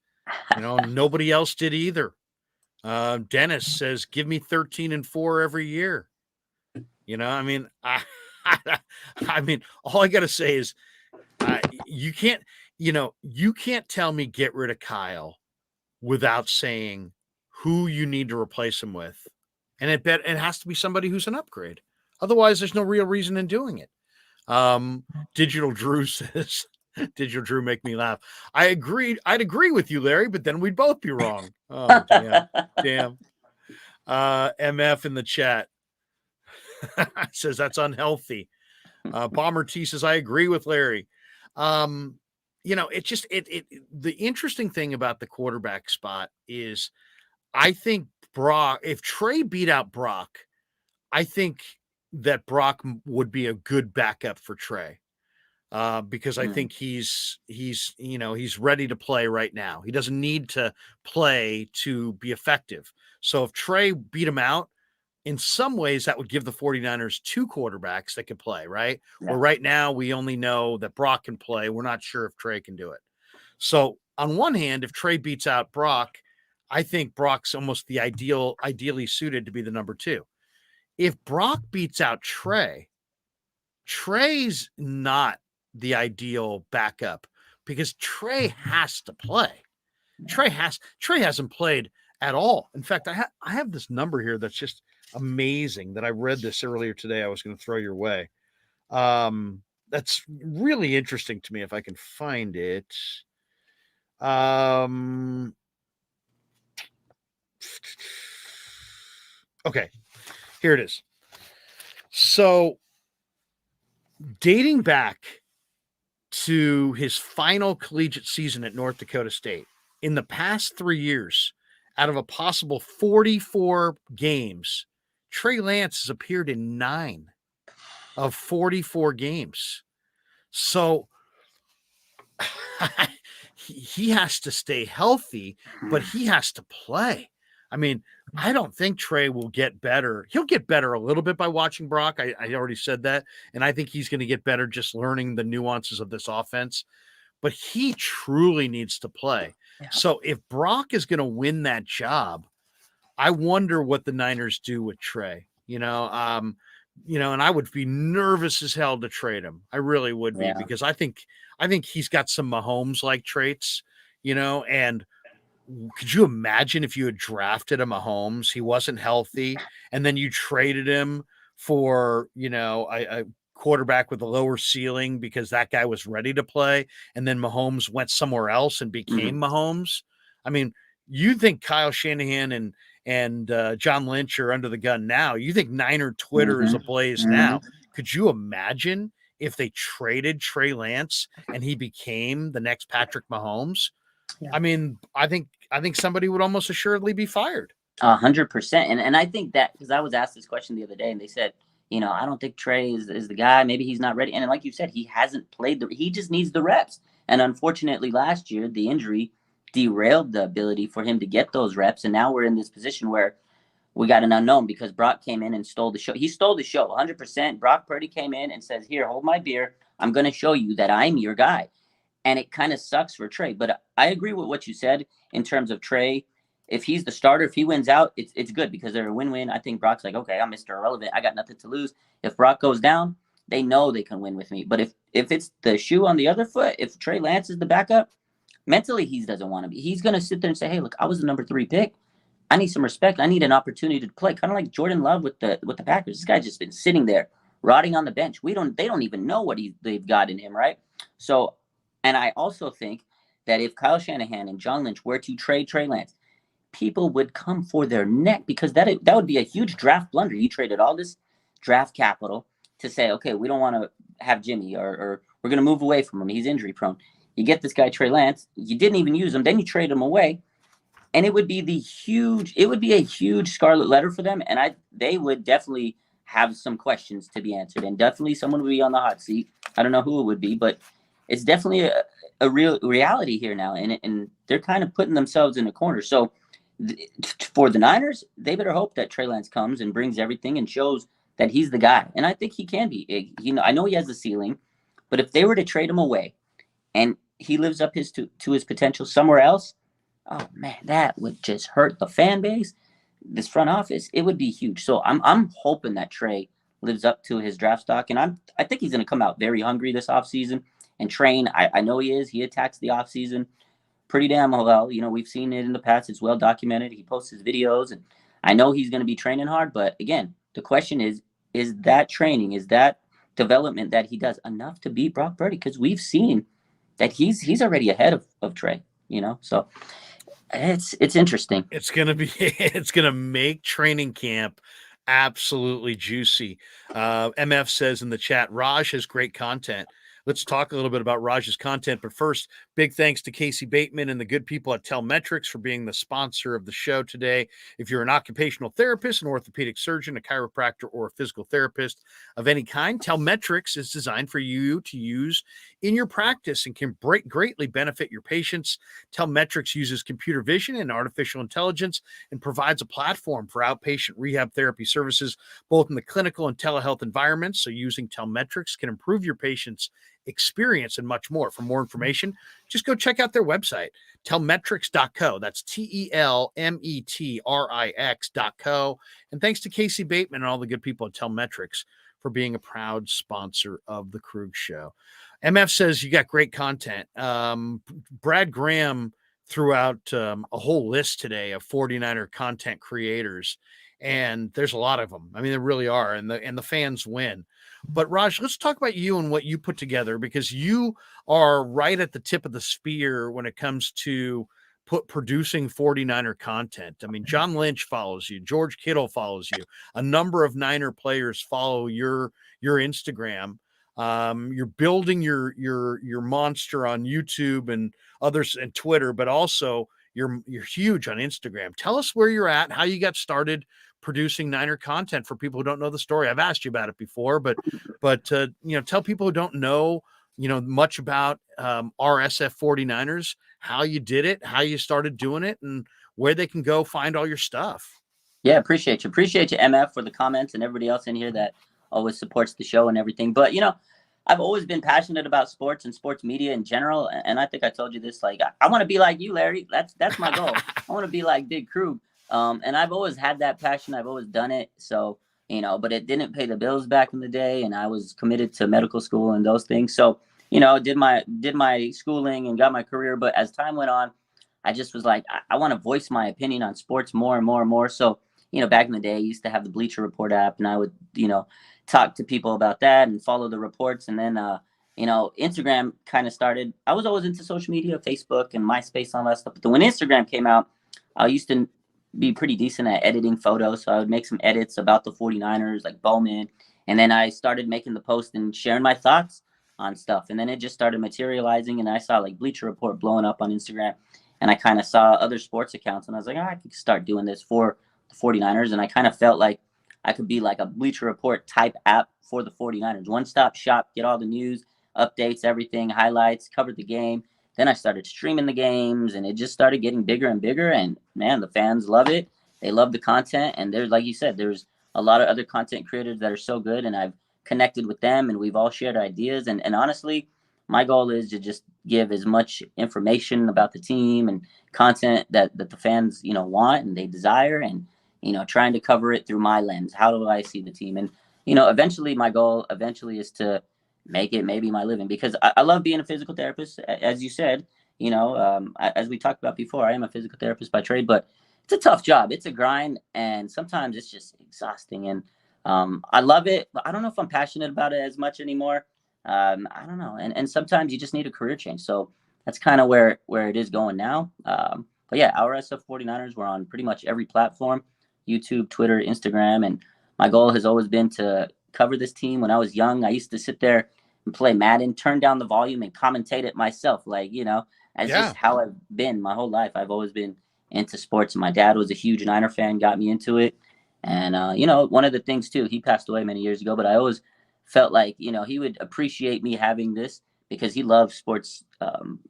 Nobody else did either. Dennis says, give me 13-4 every year. I mean, all I got to say is you can't tell me get rid of Kyle without saying who you need to replace him with. And it has to be somebody who's an upgrade. Otherwise, there's no real reason in doing it. Digital Drew says, Digital Drew make me laugh. I'd agree with you, Larry, but then we'd both be wrong. Oh, damn. MF in the chat says that's unhealthy. Bomber T says, I agree with Larry. The interesting thing about the quarterback spot is I think Brock, if Trey beat out Brock, I think that Brock would be a good backup for Trey because I think he's ready to play right now. He doesn't need to play to be effective. So if Trey beat him out, in some ways that would give the 49ers two quarterbacks that can play, right? Yeah. Where right now we only know that Brock can play. We're not sure if Trey can do it. So on one hand, if Trey beats out Brock, I think Brock's almost the ideally suited to be the number 2. If Brock beats out Trey, Trey's not the ideal backup because Trey has to play. Trey hasn't played at all. In fact, I have this number here that's just amazing that I read this earlier today. I was going to throw your way. That's really interesting to me if I can find it. Okay, here it is. So dating back to his final collegiate season at North Dakota State, in the past 3 years, out of a possible 44 games, Trey Lance has appeared in 9 of 44 games. So he has to stay healthy, but he has to play. I mean, I don't think Trey will get better. He'll get better a little bit by watching Brock. I already said that. And I think he's going to get better just learning the nuances of this offense. But he truly needs to play. Yeah. So if Brock is going to win that job, I wonder what the Niners do with Trey. And I would be nervous as hell to trade him. I really would be, because I think he's got some Mahomes-like traits, and could you imagine if you had drafted a Mahomes, he wasn't healthy, and then you traded him for, a quarterback with a lower ceiling because that guy was ready to play, and then Mahomes went somewhere else and became Mahomes? I mean, you think Kyle Shanahan and John Lynch are under the gun now. You think Niner Twitter is ablaze now. Could you imagine if they traded Trey Lance and he became the next Patrick Mahomes? Yeah. I mean, I think somebody would almost assuredly be fired. 100%. And I think that, because I was asked this question the other day and they said, I don't think Trey is the guy. Maybe he's not ready. And like you said, he hasn't played. He just needs the reps. And unfortunately, last year, the injury derailed the ability for him to get those reps. And now we're in this position where we got an unknown because Brock came in and stole the show. He stole the show 100%. Brock Purdy came in and says, here, hold my beer. I'm going to show you that I'm your guy. And it kind of sucks for Trey. But I agree with what you said in terms of Trey. If he's the starter, if he wins out, it's good because they're a win-win. I think Brock's like, okay, I'm Mr. Irrelevant. I got nothing to lose. If Brock goes down, they know they can win with me. But if it's the shoe on the other foot, if Trey Lance is the backup, mentally he doesn't want to be. He's going to sit there and say, hey, look, I was the number 3 pick. I need some respect. I need an opportunity to play. Kind of like Jordan Love with the Packers. This guy's just been sitting there, rotting on the bench. They don't even know what they've got in him, right? So, and I also think that if Kyle Shanahan and John Lynch were to trade Trey Lance, people would come for their neck because that would be a huge draft blunder. You traded all this draft capital to say, okay, we don't want to have Jimmy or we're going to move away from him. He's injury prone. You get this guy, Trey Lance. You didn't even use him. Then you trade him away. And it would be a huge scarlet letter for them. And they would definitely have some questions to be answered. And definitely someone would be on the hot seat. I don't know who it would be, but it's definitely a real reality here now. And they're kind of putting themselves in a corner. So for the Niners, they better hope that Trey Lance comes and brings everything and shows that he's the guy. And I think he can be. I know he has the ceiling, but if they were to trade him away and he lives up to his potential somewhere else, oh man, that would just hurt the fan base, this front office. It would be huge. So I'm hoping that Trey lives up to his draft stock, and I think he's going to come out very hungry this offseason and train. I know he is. He attacks the offseason pretty damn well. We've seen it in the past. It's well documented. He posts his videos, and I know he's going to be training hard. But again, the question is that training, is that development that he does enough to beat Brock Purdy? Because we've seen that he's already ahead of Trey. So it's interesting. It's gonna make training camp absolutely juicy. MF says in the chat, Raj has great content. Let's talk a little bit about Raj's content. But first, big thanks to Casey Bateman and the good people at Telmetrics for being the sponsor of the show today. If you're an occupational therapist, an orthopedic surgeon, a chiropractor, or a physical therapist of any kind, Telmetrics is designed for you to use in your practice and can greatly benefit your patients. Telmetrics uses computer vision and artificial intelligence and provides a platform for outpatient rehab therapy services, both in the clinical and telehealth environments. So using Telmetrics can improve your patient's experience and much more. For more information, just go check out their website, telmetrics.co. That's TELMETRIX.co. And thanks to Casey Bateman and all the good people at Telmetrics for being a proud sponsor of the Krueg Show. MF says you got great content. Brad Graham threw out a whole list today of 49er content creators, and there's a lot of them. I mean, there really are, and the fans win. But Raj, let's talk about you and what you put together, because you are right at the tip of the spear when it comes to producing 49er content. I mean, John Lynch follows you, George Kittle follows you, a number of Niner players follow your Instagram. You're building your monster on YouTube and others and Twitter, but also you're huge on Instagram. Tell us where you're at, how you got started producing Niner content for people who don't know the story. I've asked you about it before, but tell people who don't know much about RSF 49ers, how you did it, how you started doing it, and where they can go find all your stuff. Yeah, appreciate you, MF, for the comments, and everybody else in here that always supports the show and everything. But I've always been passionate about sports and sports media in general, and I think I told you this. Like, I want to be like you, Larry. That's my goal. I want to be like Big Krueg. And I've always had that passion. I've always done it. So but it didn't pay the bills back in the day, and I was committed to medical school and those things. So did my schooling and got my career. But as time went on, I just was like, I want to voice my opinion on sports more and more and more. So back in the day, I used to have the Bleacher Report app, and I would talk to people about that and follow the reports. And then Instagram kind of started. I was always into social media, Facebook and MySpace, all that stuff. But then when Instagram came out, I used to be pretty decent at editing photos. So I would make some edits about the 49ers, like Bowman. And then I started making the post and sharing my thoughts on stuff. And then it just started materializing. And I saw like Bleacher Report blowing up on Instagram. And I kind of saw other sports accounts. And I was like, I could start doing this for the 49ers. And I kind of felt like I could be like a Bleacher Report type app for the 49ers. One-stop shop, get all the news, updates, everything, highlights, cover the game. Then I started streaming the games, and it just started getting bigger and bigger. And man, the fans love it. They love the content. And there's, like you said, there's a lot of other content creators that are so good, and I've connected with them, and we've all shared ideas. And honestly, my goal is to just give as much information about the team and content that the fans, want and they desire, and, trying to cover it through my lens. How do I see the team? And, eventually my goal is to make it maybe my living, because I love being a physical therapist. As you said, as we talked about before, I am a physical therapist by trade, but it's a tough job. It's a grind, and sometimes it's just exhausting. And I love it, but I don't know if I'm passionate about it as much anymore. I don't know. And sometimes you just need a career change. So that's kind of where it is going now. But yeah, our SF 49ers, we're on pretty much every platform, YouTube, Twitter, Instagram. And my goal has always been to cover this team. When I was young, I used to sit there and play Madden, turn down the volume and commentate it myself. Like, that's just how I've been my whole life. I've always been into sports. And my dad was a huge Niner fan, got me into it. And, one of the things too, he passed away many years ago, but I always felt like, he would appreciate me having this, because he loves sports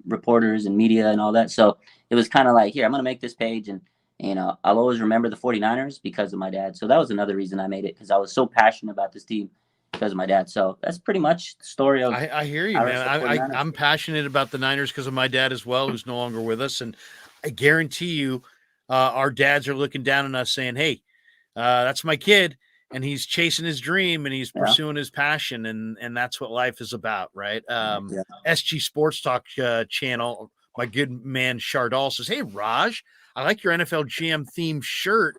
reporters and media and all that. So it was kind of like, here, I'm going to make this page, and, I'll always remember the 49ers because of my dad. So that was another reason I made it, because I was so passionate about this team because of my dad. So that's pretty much the story of. I hear you, man. I'm passionate about the Niners because of my dad as well, who's no longer with us. And I guarantee you, our dads are looking down on us saying, hey, that's my kid, and he's chasing his dream, and he's pursuing his passion, and that's what life is about, right? SG Sports Talk channel, my good man Chardal says, hey, Raj, I like your NFL GM themed shirt.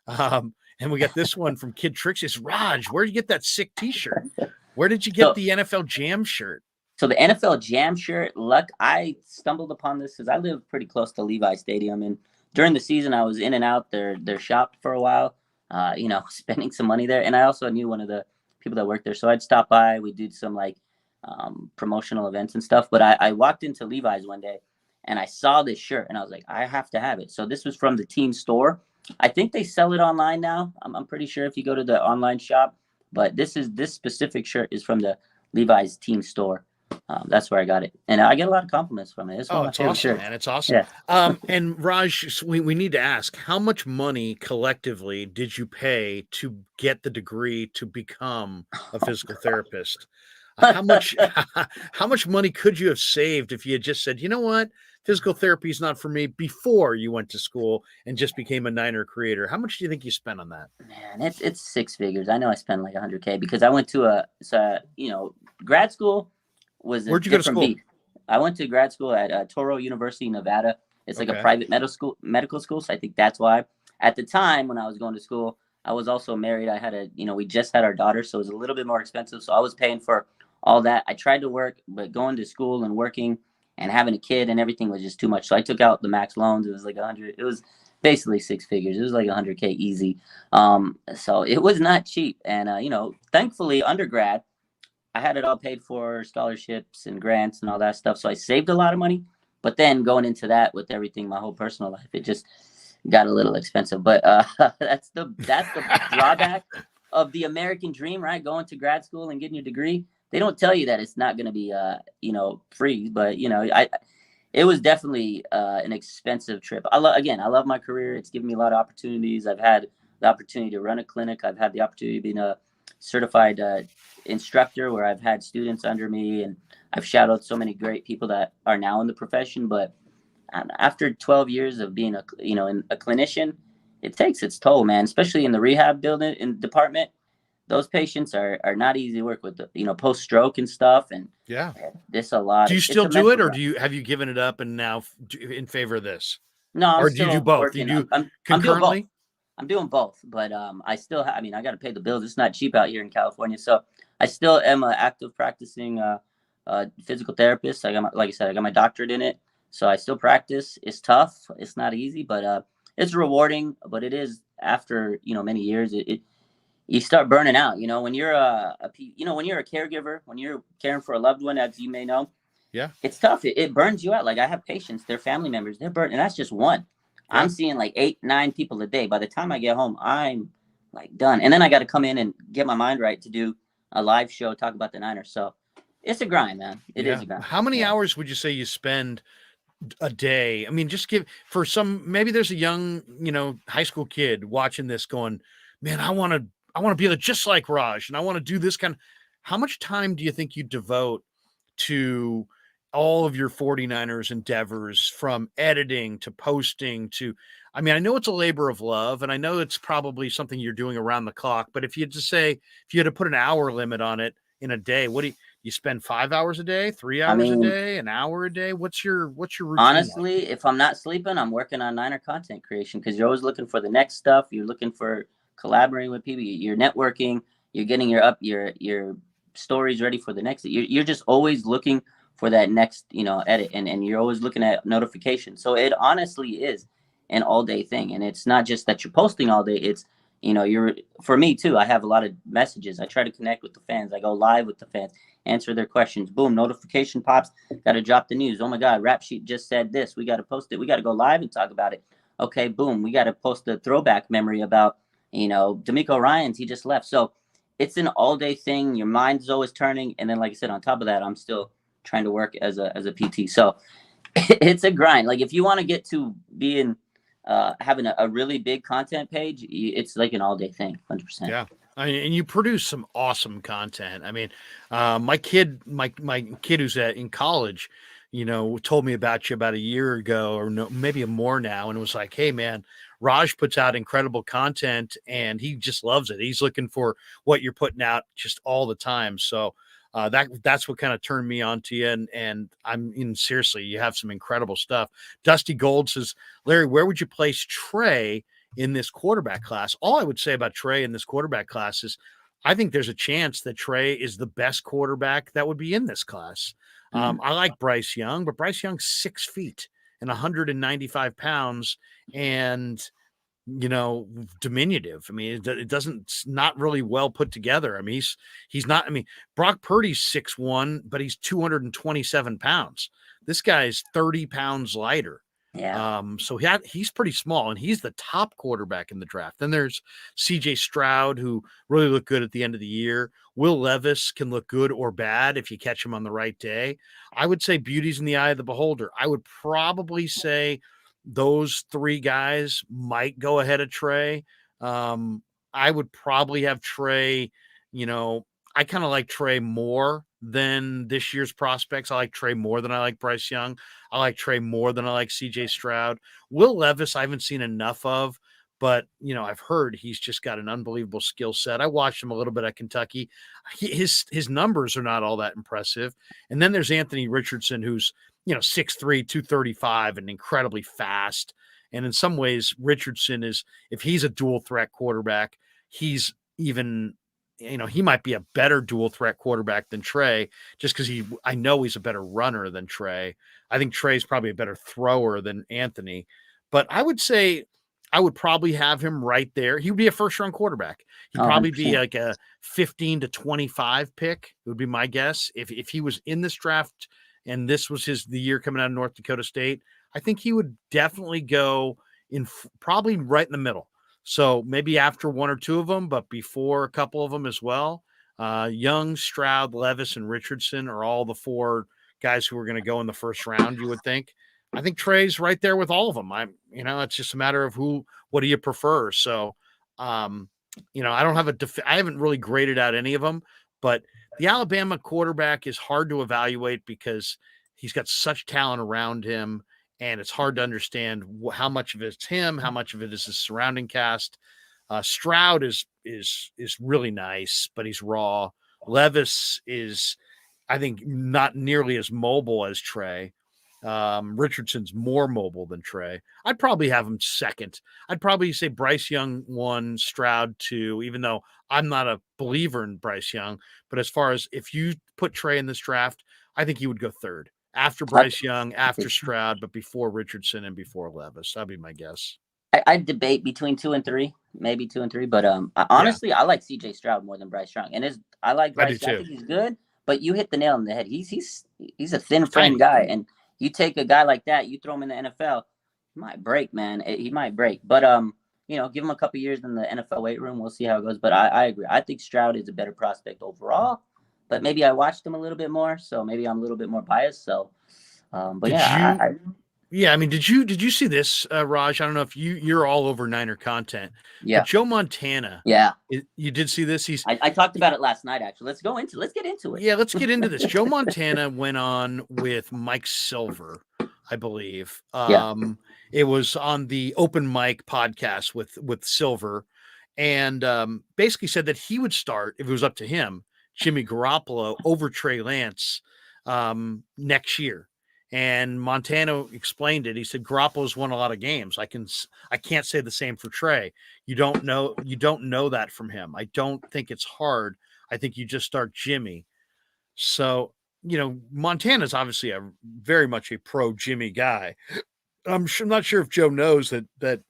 And we got this one from Kid Trixie. It's Raj, where'd you get that sick t-shirt? Where did you get the NFL Jam shirt? So the NFL Jam shirt, I stumbled upon this because I live pretty close to Levi Stadium, and during the season I was in and out their shop for a while, spending some money there. And I also knew one of the people that worked there, so I'd stop by. We did some promotional events and stuff. But I walked into Levi's one day and I saw this shirt, and I was like, I have to have it. So this was from the team store. I think they sell it online now. I'm pretty sure if you go to the online shop, but this specific shirt is from the Levi's team store. That's where I got it, and I get a lot of compliments from it. It's one of my It's favorite awesome, shirts. man. It's awesome. Yeah. And Raj, we need to ask, how much money collectively did you pay to get the degree to become a physical therapist? How much how much money could you have saved if you had just said, you know what, physical therapy is not for me before you went to school and just became a Niner creator? How much do you think you spent on that? Man, it's six figures. I know I spent like 100K because I went to grad school was a Where'd you go to different school? beat. I went to grad school at Toro University, Nevada. It's like a Okay. private medical school. So I think that's why. At the time when I was going to school, I was also married. I had we just had our daughter, so it was a little bit more expensive. So I was paying for all that. I tried to work, but going to school and working and having a kid and everything was just too much. So I took out the max loans. It was like 100. It was basically six figures. It was like 100K easy. So it was not cheap. And thankfully, undergrad, I had it all paid for, scholarships and grants and all that stuff. So I saved a lot of money. But then going into that with everything, my whole personal life, it just got a little expensive. But that's the drawback of the American dream, right? Going to grad school and getting your degree. They don't tell you that it's not going to be free, but it was definitely an expensive trip. I love my career. It's given me a lot of opportunities. I've had the opportunity to run a clinic. I've had the opportunity to be a certified instructor where I've had students under me, and I've shadowed so many great people that are now in the profession. But after 12 years of being a clinician, it takes its toll, man, especially in the rehab building in department. Those patients are not easy to work with, post stroke and stuff. And Yeah. this a lot. Do you still do it, or have you given it up and now in favor of this? No, I'm or do you do still both? working. Do you do I'm doing both. concurrently? I'm doing both, but I still I got to pay the bills. It's not cheap out here in California, so I still am an active practicing physical therapist. Like I said, I got my doctorate in it, so I still practice. It's tough. It's not easy, but it's rewarding. But it is after many years. You start burning out. When you're when you're a caregiver, when you're caring for a loved one, as you may know, Yeah, it's tough. It burns you out. Like I have patients, their family members, they're burnt, and that's just one. Yeah. I'm seeing like 8, 9 people a day. By the time I get home, I'm like done, and then I got to come in and get my mind right to do a live show, talk about the Niners. So it's a grind, man. It is a grind. How many hours would you say you spend a day? I mean, just give for some. Maybe there's a young, high school kid watching this, going, "Man, I want to be just like Raj, and I want to do this kind of." How much time do you think you devote to all of your 49ers endeavors, from editing to posting to, I mean, I know it's a labor of love, and I know it's probably something you're doing around the clock, but if you had to put an hour limit on it in a day, what do you spend 5 hours a day, 3 hours a day, an hour a day? What's your routine? Honestly, like? if I'm not sleeping, I'm working on Niner content creation, because you're always looking for the next stuff. You're looking for collaborating with people. You're networking. You're getting your stories ready for the next. You're just always looking for that next edit, and you're always looking at notifications. So it honestly is an all day thing, and it's not just that you're posting all day. It's you're for me too. I have a lot of messages. I try to connect with the fans. I go live with the fans, answer their questions. Boom, notification pops. Got to drop the news. Oh my God, Rap Sheet just said this. We got to post it. We got to go live and talk about it. Okay, boom. We got to post a throwback memory about D'Amico Ryans. He just left. So it's an all day thing. Your mind is always turning, and then like I said, on top of that, I'm still trying to work as a PT. So it's a grind. Like if you want to get to being having a really big content page, it's like an all day thing, 100%. Yeah. I mean, and you produce some awesome content. I mean, my kid who's in college, told me about you about a year ago, or no, maybe more now. And it was like, hey man, Raj puts out incredible content and he just loves it. He's looking for what you're putting out just all the time. So that's what kind of turned me on to you. And seriously, you have some incredible stuff. Dusty Gold says, Larry, where would you place Trey in this quarterback class? All I would say about Trey in this quarterback class is I think there's a chance that Trey is the best quarterback that would be in this class. I like Bryce Young, but Bryce Young's 6 feet and 195 pounds and, diminutive. I mean, it's not really well put together. I mean, he's not, I mean, Brock Purdy's 6'1", but he's 227 pounds. This guy's 30 pounds lighter. Yeah. So he's pretty small, and he's the top quarterback in the draft. Then there's C.J. Stroud, who really looked good at the end of the year. Will Levis can look good or bad if you catch him on the right day. I would say beauty's in the eye of the beholder. I would probably say those three guys might go ahead of Trey. I would probably have Trey, I kind of like Trey more than this year's prospects. I like Trey more than I like Bryce Young. I like Trey more than I like CJ Stroud. Will Levis, I haven't seen enough of, but I've heard he's just got an unbelievable skill set. I watched him a little bit at Kentucky. His numbers are not all that impressive. And then there's Anthony Richardson, who's 6'3", 235, and incredibly fast. And in some ways, Richardson if he's a dual threat quarterback, he's even he might be a better dual threat quarterback than Trey, just because I know he's a better runner than Trey. I think Trey's probably a better thrower than Anthony, but I would say I would probably have him right there. He would be a first round quarterback. He'd probably be like a 15 to 25 pick. It would be my guess. If he was in this draft and this was the year coming out of North Dakota State, I think he would definitely go in probably right in the middle. So maybe after one or two of them, but before a couple of them as well. Young, Stroud, Levis, and Richardson are all the four guys who are going to go in the first round, you would think. I think Trey's right there with all of them. It's just a matter of what do you prefer? So, I don't have I haven't really graded out any of them, but the Alabama quarterback is hard to evaluate because he's got such talent around him. And it's hard to understand how much of it's him, how much of it is his surrounding cast. Stroud is really nice, but he's raw. Levis is, I think, not nearly as mobile as Trey. Richardson's more mobile than Trey. I'd probably have him second. I'd probably say Bryce Young 1, Stroud 2, even though I'm not a believer in Bryce Young. But as far as if you put Trey in this draft, I think he would go third. After Bryce Young, after Stroud, but before Richardson and before Levis. That'd be my guess. I debate between 2 and 3, maybe 2 and 3, but honestly, I like CJ Stroud more than Bryce Young, and I like Bryce. I think he's good, but you hit the nail on the head. He's a thin frame guy, and you take a guy like that, you throw him in the NFL, he might break, man. He might break, but give him a couple years in the NFL weight room. We'll see how it goes. But I agree. I think Stroud is a better prospect overall. But maybe I watched him a little bit more, so maybe I'm a little bit more biased. So, but did you see this, Raj? I don't know if you're all over Niner content. Yeah. But Joe Montana. Yeah. You did see this? I talked about it last night, actually. Let's get into it. Yeah, let's get into this. Joe Montana went on with Mike Silver, I believe. It was on the Open Mic podcast with Silver, and basically said that he would start, if it was up to him, Jimmy Garoppolo over Trey Lance next year. And Montana explained it. He said Garoppolo's won a lot of games. I can't say the same for Trey. You don't know that from him. I don't think it's hard. I think you just start Jimmy. So, Montana's obviously very much a pro Jimmy guy. I'm not sure if Joe knows that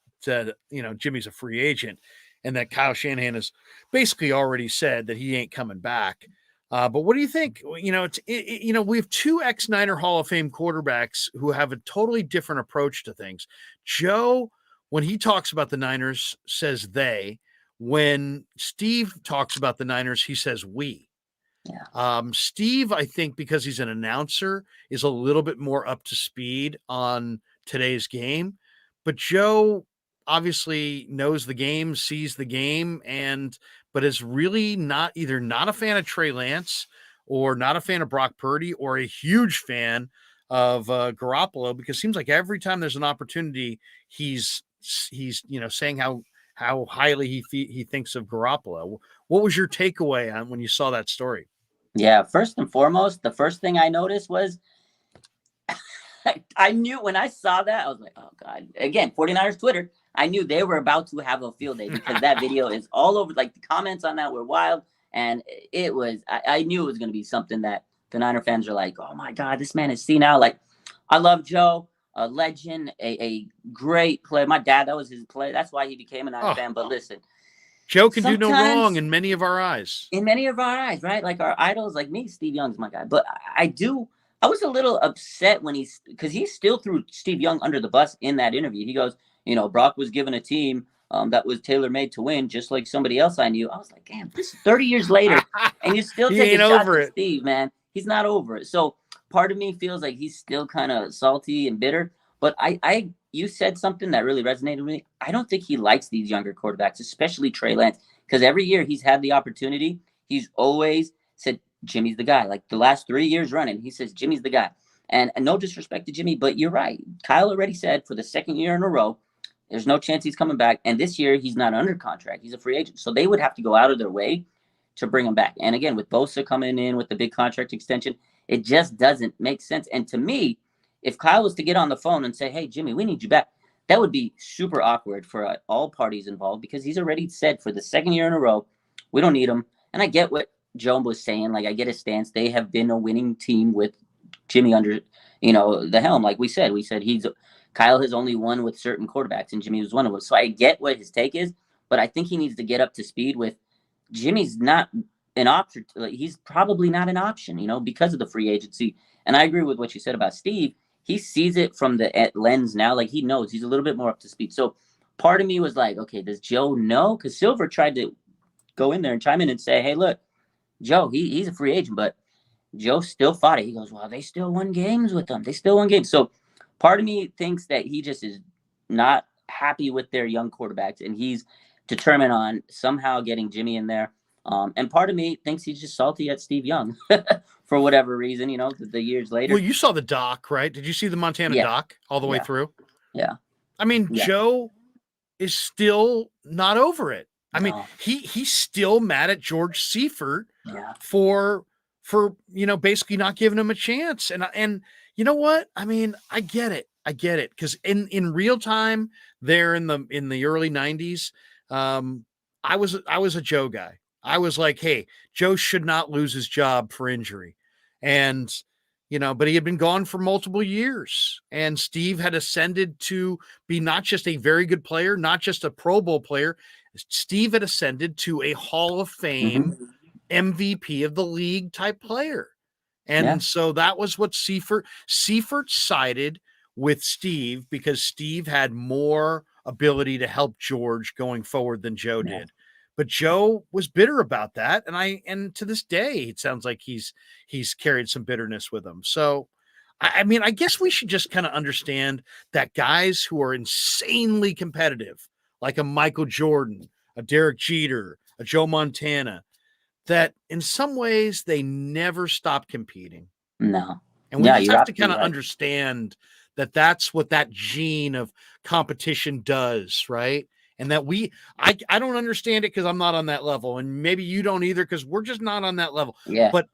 Jimmy's a free agent, and that Kyle Shanahan has basically already said that he ain't coming back. But what do you think? We have two ex-Niner Hall of Fame quarterbacks who have a totally different approach to things. Joe, when he talks about the Niners, says they. When Steve talks about the Niners, he says we. Yeah. Steve, I think, because he's an announcer, is a little bit more up to speed on today's game. But Joe obviously knows the game, sees the game, but is really not a fan of Trey Lance or not a fan of Brock Purdy or a huge fan of Garoppolo, because it seems like every time there's an opportunity, he's saying how highly he thinks of Garoppolo. What was your takeaway on when you saw that story? Yeah, first and foremost, the first thing I noticed was I knew when I saw that, I was like, oh, God. Again, 49ers Twitter, I knew they were about to have a field day because that video is all over. Like, the comments on that were wild. And it was, I knew it was going to be something that the Niner fans are like, oh, my God, this man is senile. Like, I love Joe, a legend, a great player. My dad, that was his play. That's why he became a Niner fan. But listen, Joe can do no wrong in many of our eyes. In many of our eyes, right? Like our idols, like me, Steve Young's my guy. But I I was a little upset when because he still threw Steve Young under the bus in that interview. He goes, Brock was given a team that was tailor-made to win, just like somebody else I knew. I was like, damn, this is 30 years later, and you still He taking ain't shots over at it. Steve, man. He's not over it. So part of me feels like he's still kind of salty and bitter. But you said something that really resonated with me. I don't think he likes these younger quarterbacks, especially Trey Lance, because every year he's had the opportunity, he's always said, Jimmy's the guy. Like the last 3 years running, he says, Jimmy's the guy. And no disrespect to Jimmy, but you're right. Kyle already said for the second year in a row, there's no chance he's coming back. And this year, he's not under contract. He's a free agent. So they would have to go out of their way to bring him back. And again, with Bosa coming in with the big contract extension, it just doesn't make sense. And to me, if Kyle was to get on the phone and say, hey, Jimmy, we need you back, that would be super awkward for all parties involved, because he's already said for the second year in a row, we don't need him. And I get what Joe was saying. Like, I get his stance. They have been a winning team with Jimmy under, the helm. Like we said Kyle has only won with certain quarterbacks, and Jimmy was one of them. So I get what his take is, but I think he needs to get up to speed with Jimmy's not an option. He's probably not an option, because of the free agency. And I agree with what you said about Steve. He sees it from the lens now. Like, he knows he's a little bit more up to speed. So part of me was like, okay, does Joe know? Because Silver tried to go in there and chime in and say, hey, look, Joe, he's a free agent, but Joe still fought it. He goes, well, they still won games with them. They still won games. So part of me thinks that he just is not happy with their young quarterbacks, and he's determined on somehow getting Jimmy in there. And part of me thinks he's just salty at Steve Young for whatever reason, the years later. Well, you saw the doc, right? Did you see the Montana doc all the way through? Yeah. I mean, Joe is still not over it. I mean, he's still mad at George Seifert for basically not giving him a chance. And you know what? I mean, I get it. Because in real time there in the early 90s, I was a Joe guy. I was like, hey, Joe should not lose his job for injury. And but he had been gone for multiple years, and Steve had ascended to be not just a very good player, not just a Pro Bowl player. Steve had ascended to a Hall of Fame MVP of the league type player. And so that was what Seifert sided with Steve, because Steve had more ability to help George going forward than Joe did. But Joe was bitter about that. And to this day, it sounds like he's carried some bitterness with him. So, I mean, I guess we should just kind of understand that guys who are insanely competitive, like a Michael Jordan, a Derek Jeter, a Joe Montana, that in some ways they never stop competing. No. And we just have to kind of understand that that's what that gene of competition does, right? And that I don't understand it because I'm not on that level. And maybe you don't either, because we're just not on that level. Yeah. But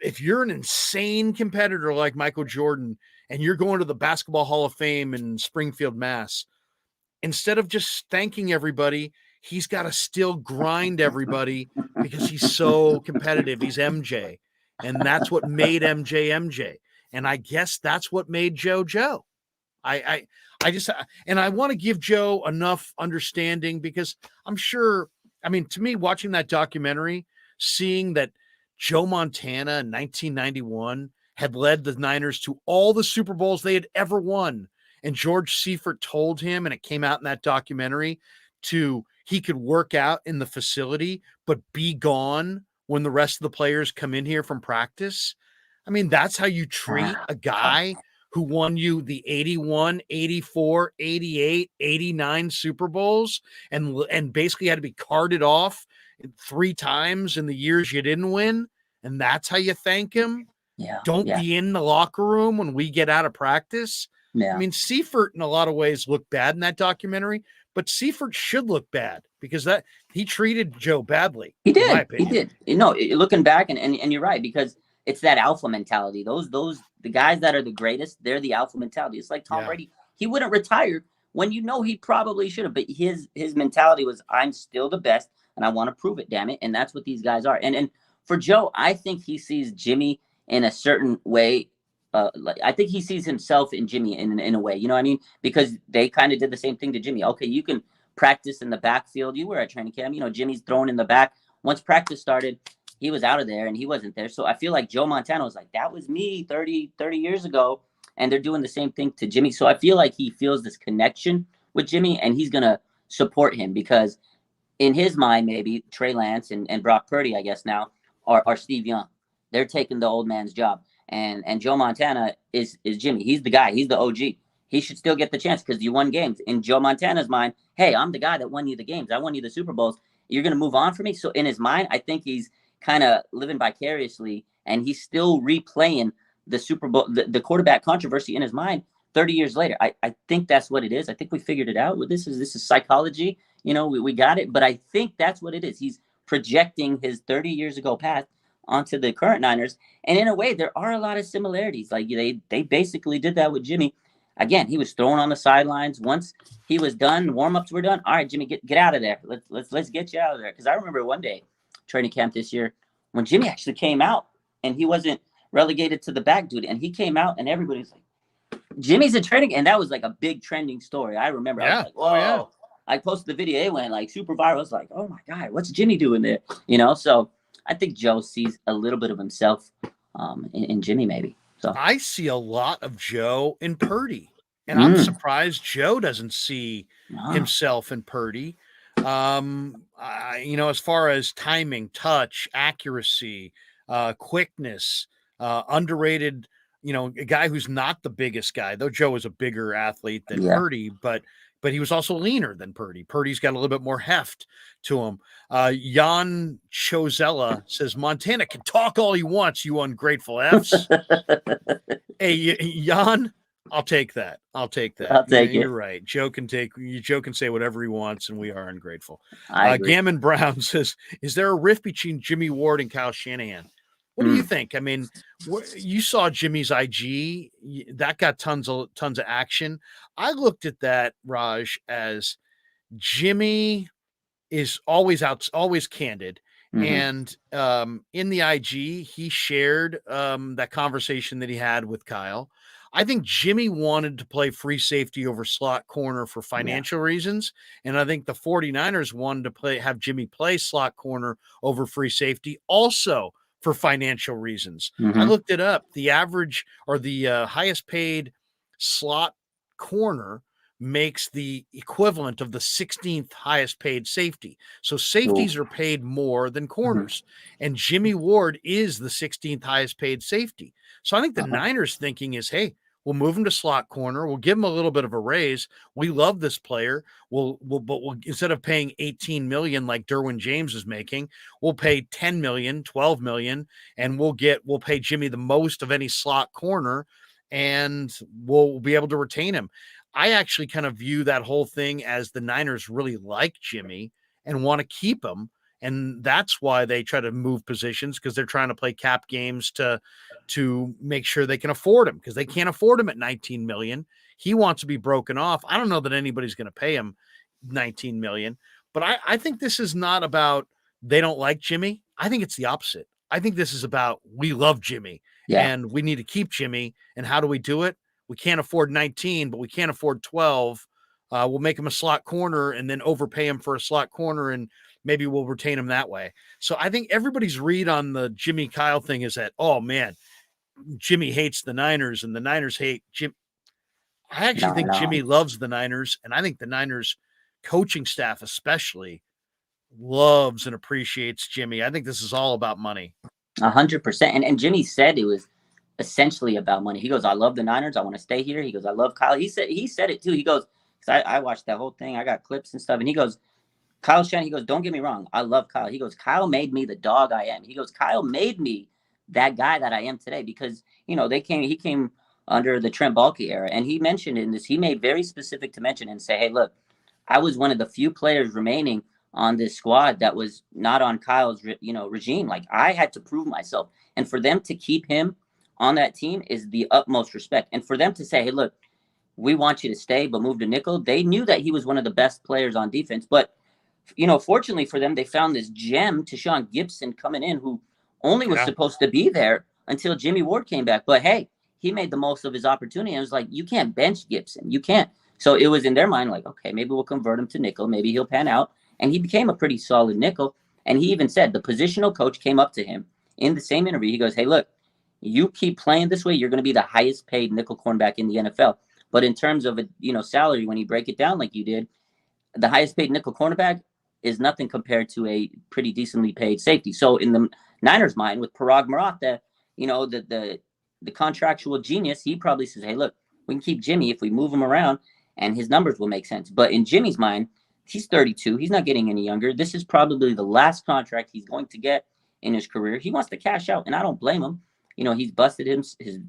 if you're an insane competitor like Michael Jordan and you're going to the Basketball Hall of Fame in Springfield, Mass., instead of just thanking everybody, he's got to still grind everybody because he's so competitive. He's MJ. And that's what made MJ MJ. And I guess that's what made Joe Joe. I want to give Joe enough understanding, because I'm sure, I mean, to me, watching that documentary, seeing that Joe Montana in 1991 had led the Niners to all the Super Bowls they had ever won. And George Seifert told him, and it came out in that documentary, he could work out in the facility, but be gone when the rest of the players come in here from practice. I mean, that's how you treat a guy who won you the 81, 84, 88, 89 Super Bowls and basically had to be carted off 3 times in the years you didn't win. And that's how you thank him. Don't be in the locker room when we get out of practice. I mean, Seifert in a lot of ways looked bad in that documentary, but Seifert should look bad because that he treated Joe badly. He did. He did. Looking back, and you're right, because it's that alpha mentality. The guys that are the greatest, they're the alpha mentality. It's like Tom Brady. He wouldn't retire when he probably should have, but his mentality was, I'm still the best and I want to prove it, damn it. And that's what these guys are. And for Joe, I think he sees Jimmy in a certain way. I think he sees himself in Jimmy in a way, you know what I mean? Because they kind of did the same thing to Jimmy. Okay, you can practice in the backfield. You were at training camp, Jimmy's thrown in the back. Once practice started, he was out of there and he wasn't there. So I feel like Joe Montana was like, that was me 30 years ago. And they're doing the same thing to Jimmy. So I feel like he feels this connection with Jimmy, and he's going to support him because in his mind, maybe Trey Lance and Brock Purdy, I guess now, are Steve Young. They're taking the old man's job. And Joe Montana is Jimmy. He's the guy. He's the OG. He should still get the chance because you won games. In Joe Montana's mind, hey, I'm the guy that won you the games. I won you the Super Bowls. You're going to move on from me? So in his mind, I think he's kind of living vicariously, and he's still replaying the Super Bowl, the quarterback controversy in his mind 30 years later. I think that's what it is. I think we figured it out. This is psychology. We got it. But I think that's what it is. He's projecting his 30 years ago past onto the current Niners. And in a way, there are a lot of similarities. Like they basically did that with Jimmy. Again, he was thrown on the sidelines. Once he was done, warm-ups were done. All right, Jimmy, get out of there. Let's get you out of there. Because I remember one day, training camp this year, when Jimmy actually came out and he wasn't relegated to the back dude, and he came out and everybody's like, Jimmy's in training, and that was like a big trending story. I remember. Yeah. I was like, whoa. Yeah. I posted the video. It went like super viral. I was like, oh my God, what's Jimmy doing there? So I think Joe sees a little bit of himself in Jimmy, maybe. So I see a lot of Joe in Purdy, and I'm surprised Joe doesn't see himself in Purdy. As far as timing, touch, accuracy, quickness, underrated, a guy who's not the biggest guy, though Joe is a bigger athlete than Purdy, but he was also leaner than Purdy. Purdy's got a little bit more heft to him. Jan Chozella says, Montana can talk all he wants, you ungrateful Fs. Hey, Jan, I'll take that. I'll take it. You're right. Joe can say whatever he wants, and we are ungrateful. Gammon Brown says, is there a rift between Jimmy Ward and Kyle Shanahan? What do you think? I mean, you saw Jimmy's IG. That got tons of action. I looked at that, Raj, as Jimmy is always candid. And in the IG, he shared that conversation that he had with Kyle. I think Jimmy wanted to play free safety over slot corner for financial reasons. And I think the 49ers wanted to have Jimmy play slot corner over free safety also for financial reasons. I looked it up. The average or the highest paid slot corner makes the equivalent of the 16th highest paid safety. So safeties are paid more than corners. And Jimmy Ward is the 16th highest paid safety. So I think the Niners thinking is, hey, we'll move him to slot corner. We'll give him a little bit of a raise. We love this player. We'll instead of paying $18 million like Derwin James is making, we'll pay $10 million, $12 million, and we'll pay Jimmy the most of any slot corner, and we'll be able to retain him. I actually kind of view that whole thing as the Niners really like Jimmy and want to keep him. And that's why they try to move positions, because they're trying to play cap games to make sure they can afford him, because they can't afford him at $19 million. He wants to be broken off. I don't know that anybody's going to pay him $19 million, but I think this is not about they don't like Jimmy. I think it's the opposite. I think this is about we love Jimmy and we need to keep Jimmy. And how do we do it? We can't afford 19, but we can't afford 12. We'll make him a slot corner and then overpay him for a slot corner, and maybe we'll retain him that way. So I think everybody's read on the Jimmy Kyle thing is that, oh man, Jimmy hates the Niners and the Niners hate Jim. I actually think Jimmy loves the Niners, and I think the Niners coaching staff especially loves and appreciates Jimmy. I think this is all about money. 100%. And Jimmy said it was essentially about money. He goes, I love the Niners. I want to stay here. He goes, I love Kyle. He said it too. He goes, because I watched that whole thing. I got clips and stuff. And he goes, Kyle Shanahan, he goes, don't get me wrong. I love Kyle. He goes, Kyle made me the dog I am. He goes, Kyle made me that guy that I am today, because, he came under the Trent Baalke era. And he mentioned in this, he made very specific to mention and say, hey, look, I was one of the few players remaining on this squad that was not on Kyle's, regime. Like, I had to prove myself. And for them to keep him on that team is the utmost respect. And for them to say, hey, look, we want you to stay, but move to nickel. They knew that he was one of the best players on defense. But, fortunately for them, they found this gem, Tashawn Gibson, coming in, who only was supposed to be there until Jimmy Ward came back. But, hey, he made the most of his opportunity. And it was like, you can't bench Gibson. You can't. So it was in their mind like, okay, maybe we'll convert him to nickel. Maybe he'll pan out. And he became a pretty solid nickel. And he even said the positional coach came up to him in the same interview. He goes, hey, look, you keep playing this way, you're going to be the highest paid nickel cornerback in the NFL. But in terms of a salary, when you break it down like you did, the highest paid nickel cornerback is nothing compared to a pretty decently paid safety. So in the Niners' mind, with Parag Marat, the contractual genius, he probably says, hey, look, we can keep Jimmy if we move him around, and his numbers will make sense. But in Jimmy's mind, he's 32. He's not getting any younger. This is probably the last contract he's going to get in his career. He wants to cash out, and I don't blame him. He's busted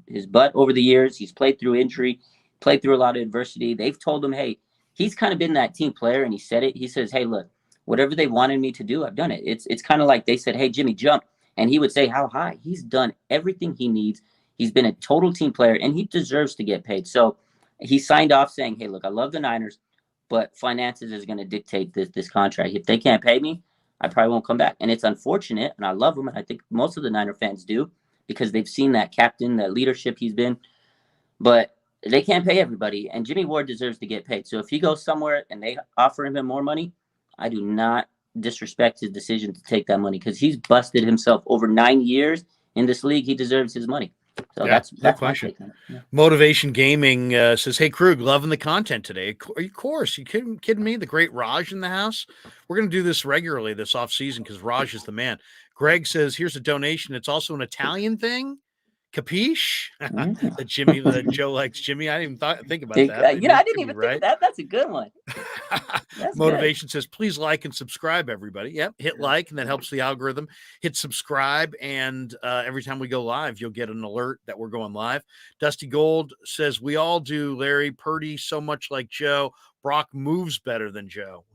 his butt over the years. He's played through injury, played through a lot of adversity. They've told him, hey, he's kind of been that team player, and he said it. He says, hey, look, whatever they wanted me to do, I've done it. It's kind of like they said, hey, Jimmy, jump. And he would say, how high? He's done everything he needs. He's been a total team player, and he deserves to get paid. So he signed off saying, hey, look, I love the Niners, but finances is going to dictate this contract. If they can't pay me, I probably won't come back. And it's unfortunate, and I love him, and I think most of the Niner fans do, because they've seen that captain, that leadership he's been. But they can't pay everybody, and Jimmy Ward deserves to get paid. So if he goes somewhere and they offer him more money, I do not disrespect his decision to take that money, because he's busted himself over 9 years in this league. He deserves his money. So that's no my question. take on it. Yeah. Motivation Gaming says, hey, Krueg, loving the content today. Of course. You kidding me? The great Raj in the house. We're going to do this regularly this off season because Raj is the man. Greg says, here's a donation. It's also an Italian thing. Capiche? that Joe likes Jimmy. I didn't even think about that. I didn't even think of that. That's a good one. Motivation says, please like and subscribe, everybody. Yep. Hit like, and that helps the algorithm. Hit subscribe, and every time we go live, you'll get an alert that we're going live. Dusty Gold says, we all do, Larry. Purdy so much like Joe. Brock moves better than Joe.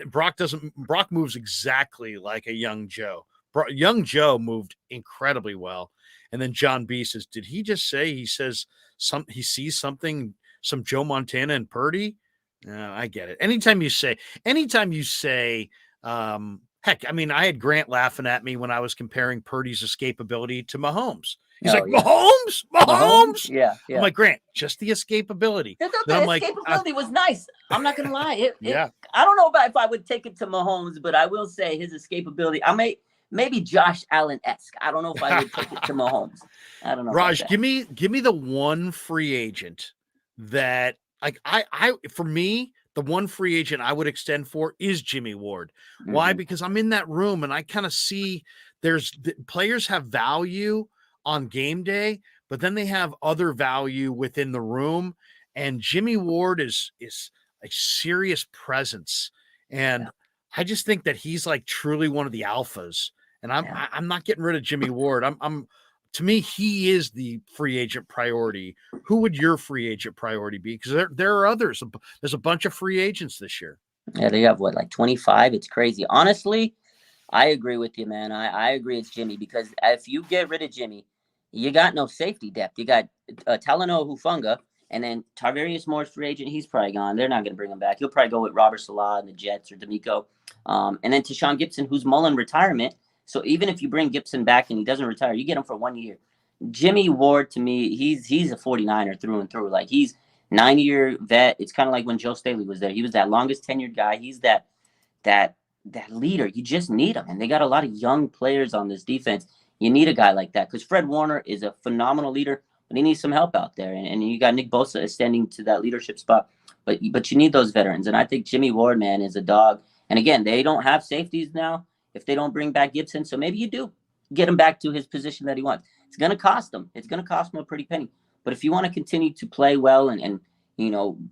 Brock moves exactly like a young Joe. Young Joe moved incredibly well. And then John B says, did he just say he sees something, some Joe Montana and Purdy? I get it. Anytime you say, heck, I mean, I had Grant laughing at me when I was comparing Purdy's escapability to Mahomes. He's like, yeah. Mahomes? Yeah. I'm like, Grant, just the escapability. The escapability was nice. I'm not going to lie. I don't know if I would take it to Mahomes, but I will say his escapability, maybe Josh Allen-esque. I don't know if I would take it to Mahomes. I don't know. Raj, give me the one free agent that, like, for me, the one free agent I would extend for is Jimmy Ward. Mm-hmm. Why? Because I'm in that room and I kind of see players have value on game day, but then they have other value within the room. And Jimmy Ward is a serious presence. And I just think that he's like truly one of the alphas. And I'm not getting rid of Jimmy Ward. To me, he is the free agent priority. Who would your free agent priority be? Because there are others. There's a bunch of free agents this year. Yeah, they have like 25? It's crazy. Honestly, I agree with you, man. I agree it's Jimmy, because if you get rid of Jimmy, you got no safety depth. You got Talanoa Hufanga, and then Tarvarius Moore's free agent. He's probably gone. They're not going to bring him back. He'll probably go with Robert Salah and the Jets or D'Amico. And then Tashawn Gibson, who's mulling retirement. So even if you bring Gibson back and he doesn't retire, you get him for 1 year. Jimmy Ward, to me, he's a 49er through and through. Like, he's 9-year vet. It's kind of like when Joe Staley was there. He was that longest tenured guy. He's that leader. You just need him. And they got a lot of young players on this defense. You need a guy like that, because Fred Warner is a phenomenal leader, but he needs some help out there. And you got Nick Bosa extending to that leadership spot. But you need those veterans. And I think Jimmy Ward, man, is a dog. And again, they don't have safeties now if they don't bring back Gibson. So maybe you do get him back to his position that he wants. It's going to cost him. It's going to cost him a pretty penny. But if you want to continue to play well and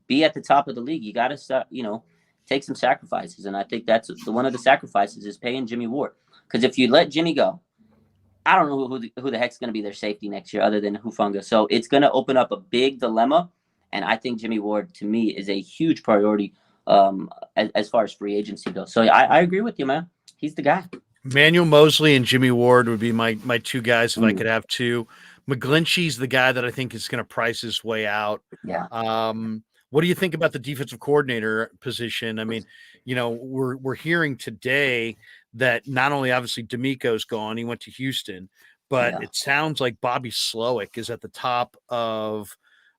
be at the top of the league, you got to take some sacrifices. And I think that's one of the sacrifices is paying Jimmy Ward. Because if you let Jimmy go, I don't know who the heck's going to be their safety next year other than Hufanga. So it's going to open up a big dilemma. And I think Jimmy Ward, to me, is a huge priority as far as free agency goes. So I agree with you, man. He's the guy. Manuel Mosley and Jimmy Ward would be my two guys if I could have two. McGlinchey's the guy that I think is going to price his way out. Yeah. What do you think about the defensive coordinator position? I mean, we're hearing today that not only obviously D'Amico's gone, he went to Houston, but it sounds like Bobby Slowick is at the top of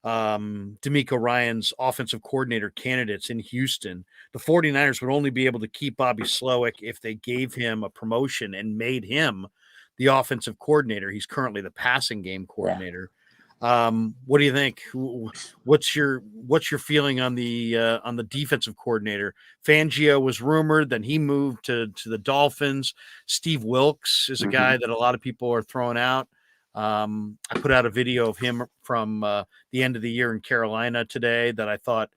D'Amico Ryan's offensive coordinator candidates in Houston. The 49ers would only be able to keep Bobby Slowick if they gave him a promotion and made him the offensive coordinator. He's currently the passing game coordinator. What do you think? What's your feeling on the defensive coordinator? Fangio was rumored, then he moved to the Dolphins. Steve Wilkes is a guy that a lot of people are throwing out. I put out a video of him from the end of the year in Carolina today that I thought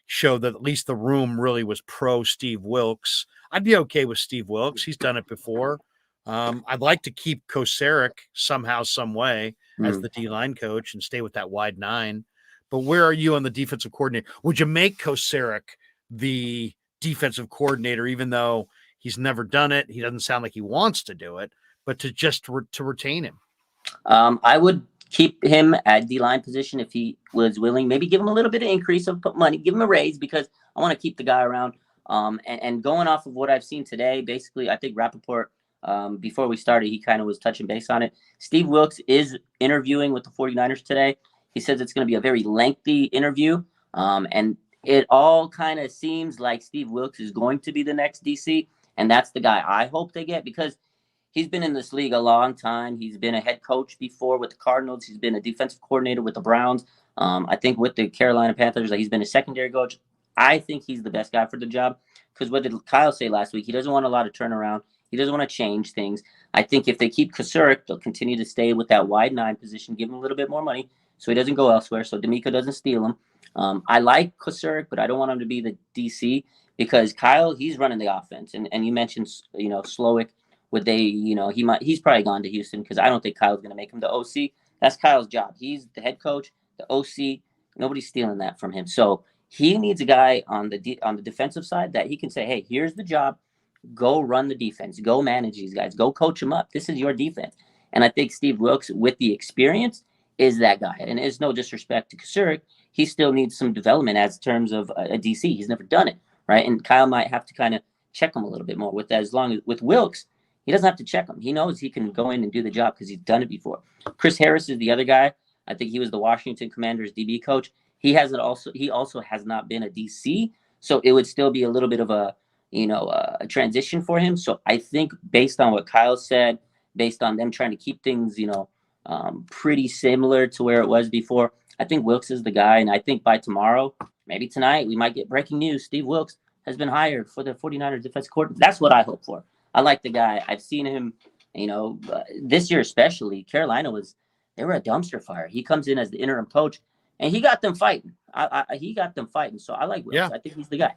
showed that at least the room really was pro Steve Wilkes. I'd be okay with Steve Wilkes. He's done it before. I'd like to keep Kocurek somehow, some way as the D-line coach and stay with that wide 9. But where are you on the defensive coordinator? Would you make Kocurek the defensive coordinator, even though he's never done it? He doesn't sound like he wants to do it, but to retain him. I would keep him at D-line position if he was willing. Maybe give him a little bit of increase of money, give him a raise because I want to keep the guy around. And going off of what I've seen today, basically, I think Rappaport, before we started, he kind of was touching base on it. Steve Wilkes is interviewing with the 49ers today. He says it's going to be a very lengthy interview. And it all kind of seems like Steve Wilkes is going to be the next DC. And that's the guy I hope they get because he's been in this league a long time. He's been a head coach before with the Cardinals. He's been a defensive coordinator with the Browns. I think with the Carolina Panthers, he's been a secondary coach. I think he's the best guy for the job because what did Kyle say last week? He doesn't want a lot of turnaround. He doesn't want to change things. I think if they keep Kocurek, they'll continue to stay with that wide 9 position, give him a little bit more money so he doesn't go elsewhere, so D'Amico doesn't steal him. I like Kocurek, but I don't want him to be the DC because Kyle, he's running the offense. And you mentioned, Slowick. Would they, he's probably gone to Houston because I don't think Kyle's going to make him the OC. That's Kyle's job. He's the head coach, the OC. Nobody's stealing that from him. So he needs a guy on the defensive side that he can say, hey, here's the job. Go run the defense. Go manage these guys. Go coach them up. This is your defense. And I think Steve Wilkes, with the experience, is that guy. And it's no disrespect to Kocurek. He still needs some development as terms of a DC. He's never done it, right? And Kyle might have to kind of check him a little bit more with that. As long as with Wilkes, he doesn't have to check him. He knows he can go in and do the job because he's done it before. Chris Harris is the other guy. I think he was the Washington Commanders DB coach. He also has not been a DC, so it would still be a little bit of a transition for him. So I think based on what Kyle said, based on them trying to keep things, pretty similar to where it was before, I think Wilkes is the guy. And I think by tomorrow, maybe tonight, we might get breaking news. Steve Wilkes has been hired for the 49ers defense coordinator. That's what I hope for. I like the guy. I've seen him, this year especially. Carolina they were a dumpster fire. He comes in as the interim coach, and he got them fighting. He got them fighting. So I like Wilkes. Yeah. I think he's the guy.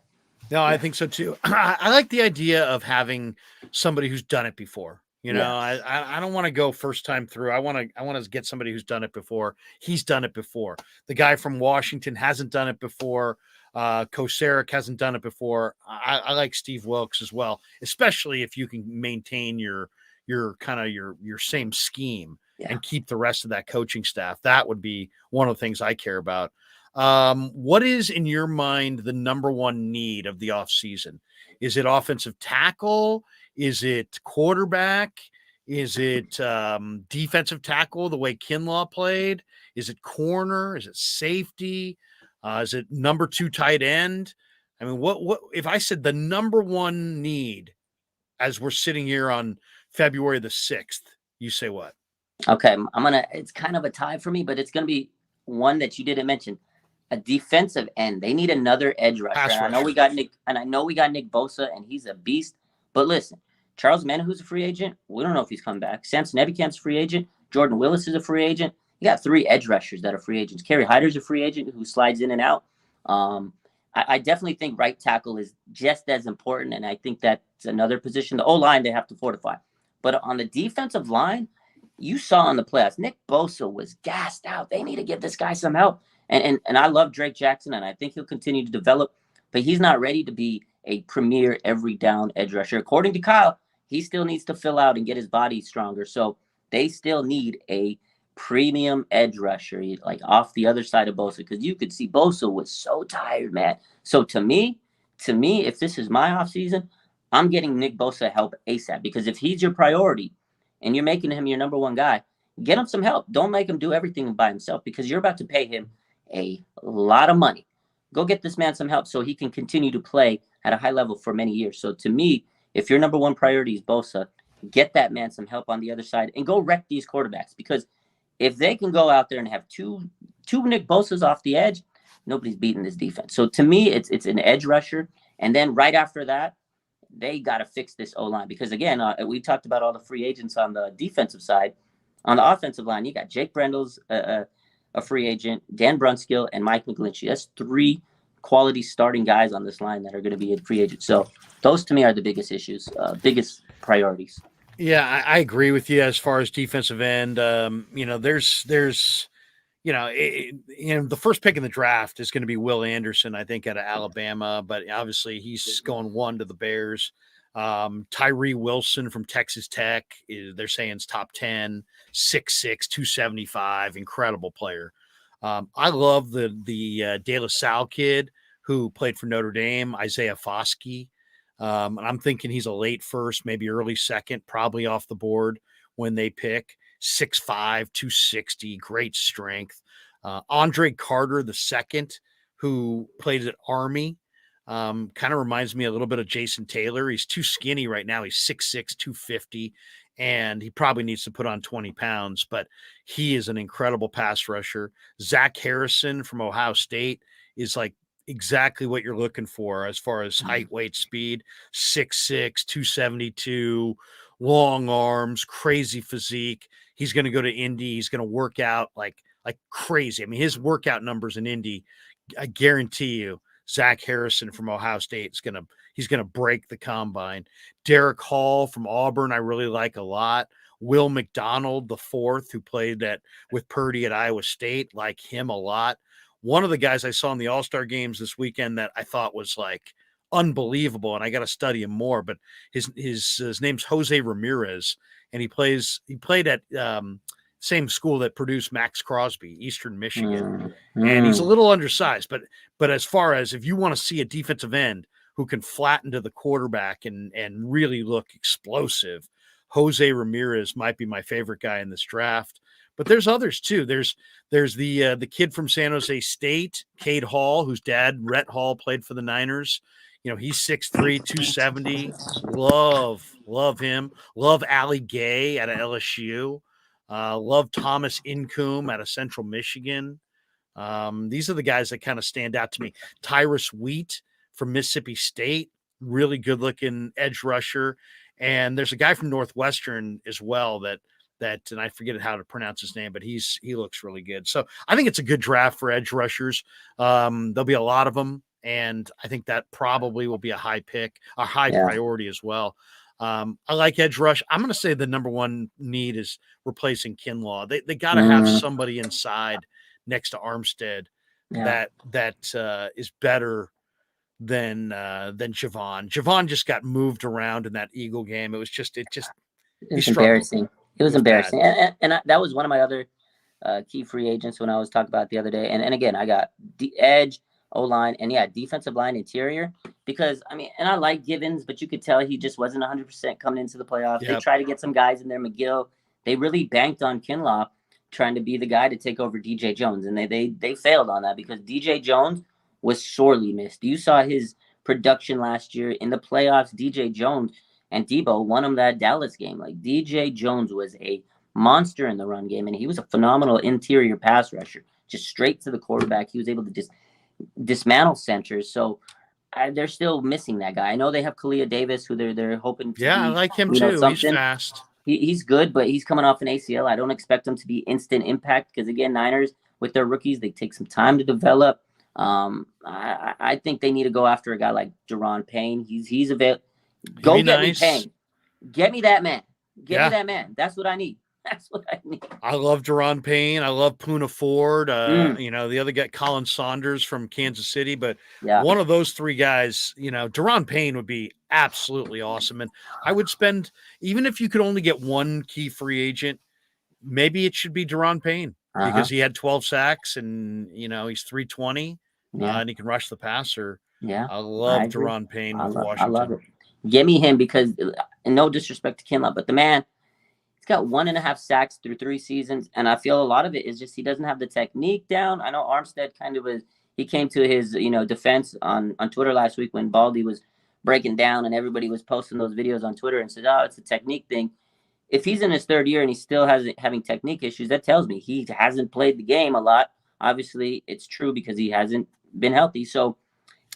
No, I think so too. I like the idea of having somebody who's done it before. I don't want to go first time through. I want to get somebody who's done it before. He's done it before. The guy from Washington hasn't done it before. Kocurek hasn't done it before. I like Steve Wilkes as well, especially if you can maintain your same scheme and keep the rest of that coaching staff. That would be one of the things I care about. What is in your mind the number one need of the offseason? Is it offensive tackle? Is it quarterback? Is it defensive tackle the way Kinlaw played? Is it corner? Is it safety? Is it number 2 tight end? I mean, what if I said the number one need as we're sitting here on February the 6th, you say what? Okay. It's kind of a tie for me, but it's going to be one that you didn't mention, a defensive end. They need another edge rusher. I know we got Nick Bosa and he's a beast, but listen, Charles Menahue's a free agent. We don't know if he's coming back. Samson Ebikam's a free agent. Jordan Willis is a free agent. You got 3 edge rushers that are free agents. Kerry Hyder's a free agent who slides in and out. I definitely think right tackle is just as important, and I think that's another position. The O-line, they have to fortify. But on the defensive line, you saw in the playoffs, Nick Bosa was gassed out. They need to give this guy some help. And I love Drake Jackson, and I think he'll continue to develop, but he's not ready to be a premier every down edge rusher. According to Kyle, he still needs to fill out and get his body stronger. So they still need a premium edge rusher, like off the other side of Bosa, because you could see Bosa was so tired, man. So to me, if this is my offseason, I'm getting Nick Bosa help ASAP, because if he's your priority and you're making him your number one guy, get him some help. Don't make him do everything by himself, because you're about to pay him a lot of money. Go get this man some help so he can continue to play at a high level for many years. So to me, if your number one priority is Bosa, get that man some help on the other side and go wreck these quarterbacks. Because if they can go out there and have two Nick Bosa's off the edge, nobody's beating this defense. So to me, it's an edge rusher. And then right after that, they got to fix this O-line. Because again, we talked about all the free agents on the defensive side. On the offensive line, you got Jake Brendel's a free agent, Dan Brunskill, and Mike McGlinchey. That's 3 quality starting guys on this line that are going to be a free agent. So those to me are the biggest issues, biggest priorities. Yeah, I agree with you as far as defensive end. There's the first pick in the draft is going to be Will Anderson, I think, out of Alabama, but obviously he's going 1 to the Bears. Tyree Wilson from Texas Tech, they're saying is top 10, 6'6", 275, incredible player. I love the De La Salle kid who played for Notre Dame, Isaiah Foskey. And I'm thinking he's a late first, maybe early second, probably off the board when they pick. 6'5", 260, great strength. Andre Carter the second, who played at Army, kind of reminds me a little bit of Jason Taylor. He's too skinny right now. He's 6'6", 250, and he probably needs to put on 20 pounds, but he is an incredible pass rusher. Zach Harrison from Ohio State is like exactly what you're looking for as far as height, weight, speed. 6'6", 272, long arms, crazy physique. He's going to go to Indy. He's going to work out like crazy. I mean, his workout numbers in Indy, I guarantee you, Zach Harrison from Ohio State he's going to break the combine. Derek Hall from Auburn, I really like a lot. Will McDonald, the fourth, who played with Purdy at Iowa State, like him a lot. One of the guys I saw in the All-Star games this weekend that I thought was like unbelievable, and I got to study him more, but his name's Jose Ramirez, and he played at same school that produced Max Crosby, Eastern Michigan. And he's a little undersized, but as far as if you want to see a defensive end who can flatten to the quarterback and really look explosive, Jose Ramirez might be my favorite guy in this draft. But there's others too. There's the kid from San Jose State, Cade Hall, whose dad, Rhett Hall, played for the Niners. He's 6'3", 270. Love him. Love Ali Gay out of LSU. Love Thomas Incoom out of Central Michigan. These are the guys that kind of stand out to me. Tyrus Wheat from Mississippi State, really good looking edge rusher. And there's a guy from Northwestern as well that and I forget how to pronounce his name, but he looks really good. So I think it's a good draft for edge rushers. There'll be a lot of them, and I think that probably will be a high priority as well. I like edge rush. I'm going to say the number one need is replacing Kinlaw. They got to have somebody inside next to Armstead that is better than Javon. Javon just got moved around in that Eagle game. It was embarrassing. It was embarrassing. And that was one of my other key free agents when I was talking about the other day. And again, I got the edge, O-line, and defensive line interior. Because, and I like Givens, but you could tell he just wasn't 100% coming into the playoffs. Yep. They tried to get some guys in there, McGill. They really banked on Kinlaw trying to be the guy to take over DJ Jones. And they failed on that because DJ Jones was sorely missed. You saw his production last year in the playoffs. DJ Jones and Debo won him that Dallas game. Like, DJ Jones was a monster in the run game, and he was a phenomenal interior pass rusher, just straight to the quarterback. He was able to just dismantle centers. So they're still missing that guy. I know they have Kalia Davis, who they're hoping to I like him too. He's fast. He's good, but he's coming off an ACL. I don't expect him to be instant impact because, again, Niners, with their rookies, they take some time to develop. I think they need to go after a guy like Deron Payne. He's available. Go get me Payne. Get me that man. Get me that man. That's what I need. That's what I need. I love Deron Payne. I love Poona Ford. The other guy, Colin Saunders from Kansas City. But one of those three guys, Deron Payne would be absolutely awesome. And I would spend, even if you could only get one key free agent, maybe it should be Deron Payne because he had 12 sacks and, he's 320 and he can rush the passer. Yeah. I love Deron Payne with Washington. I love it. Give me him because, and no disrespect to Kinlaw, but the man, He's got 1.5 sacks through 3 seasons, and I feel a lot of it is just he doesn't have the technique down. I know Armstead kind of he came to his defense on Twitter last week when Baldy was breaking down and everybody was posting those videos on Twitter and said, "Oh, it's a technique thing." If he's in his 3rd year and he still having technique issues, that tells me he hasn't played the game a lot. Obviously, it's true because he hasn't been healthy. So,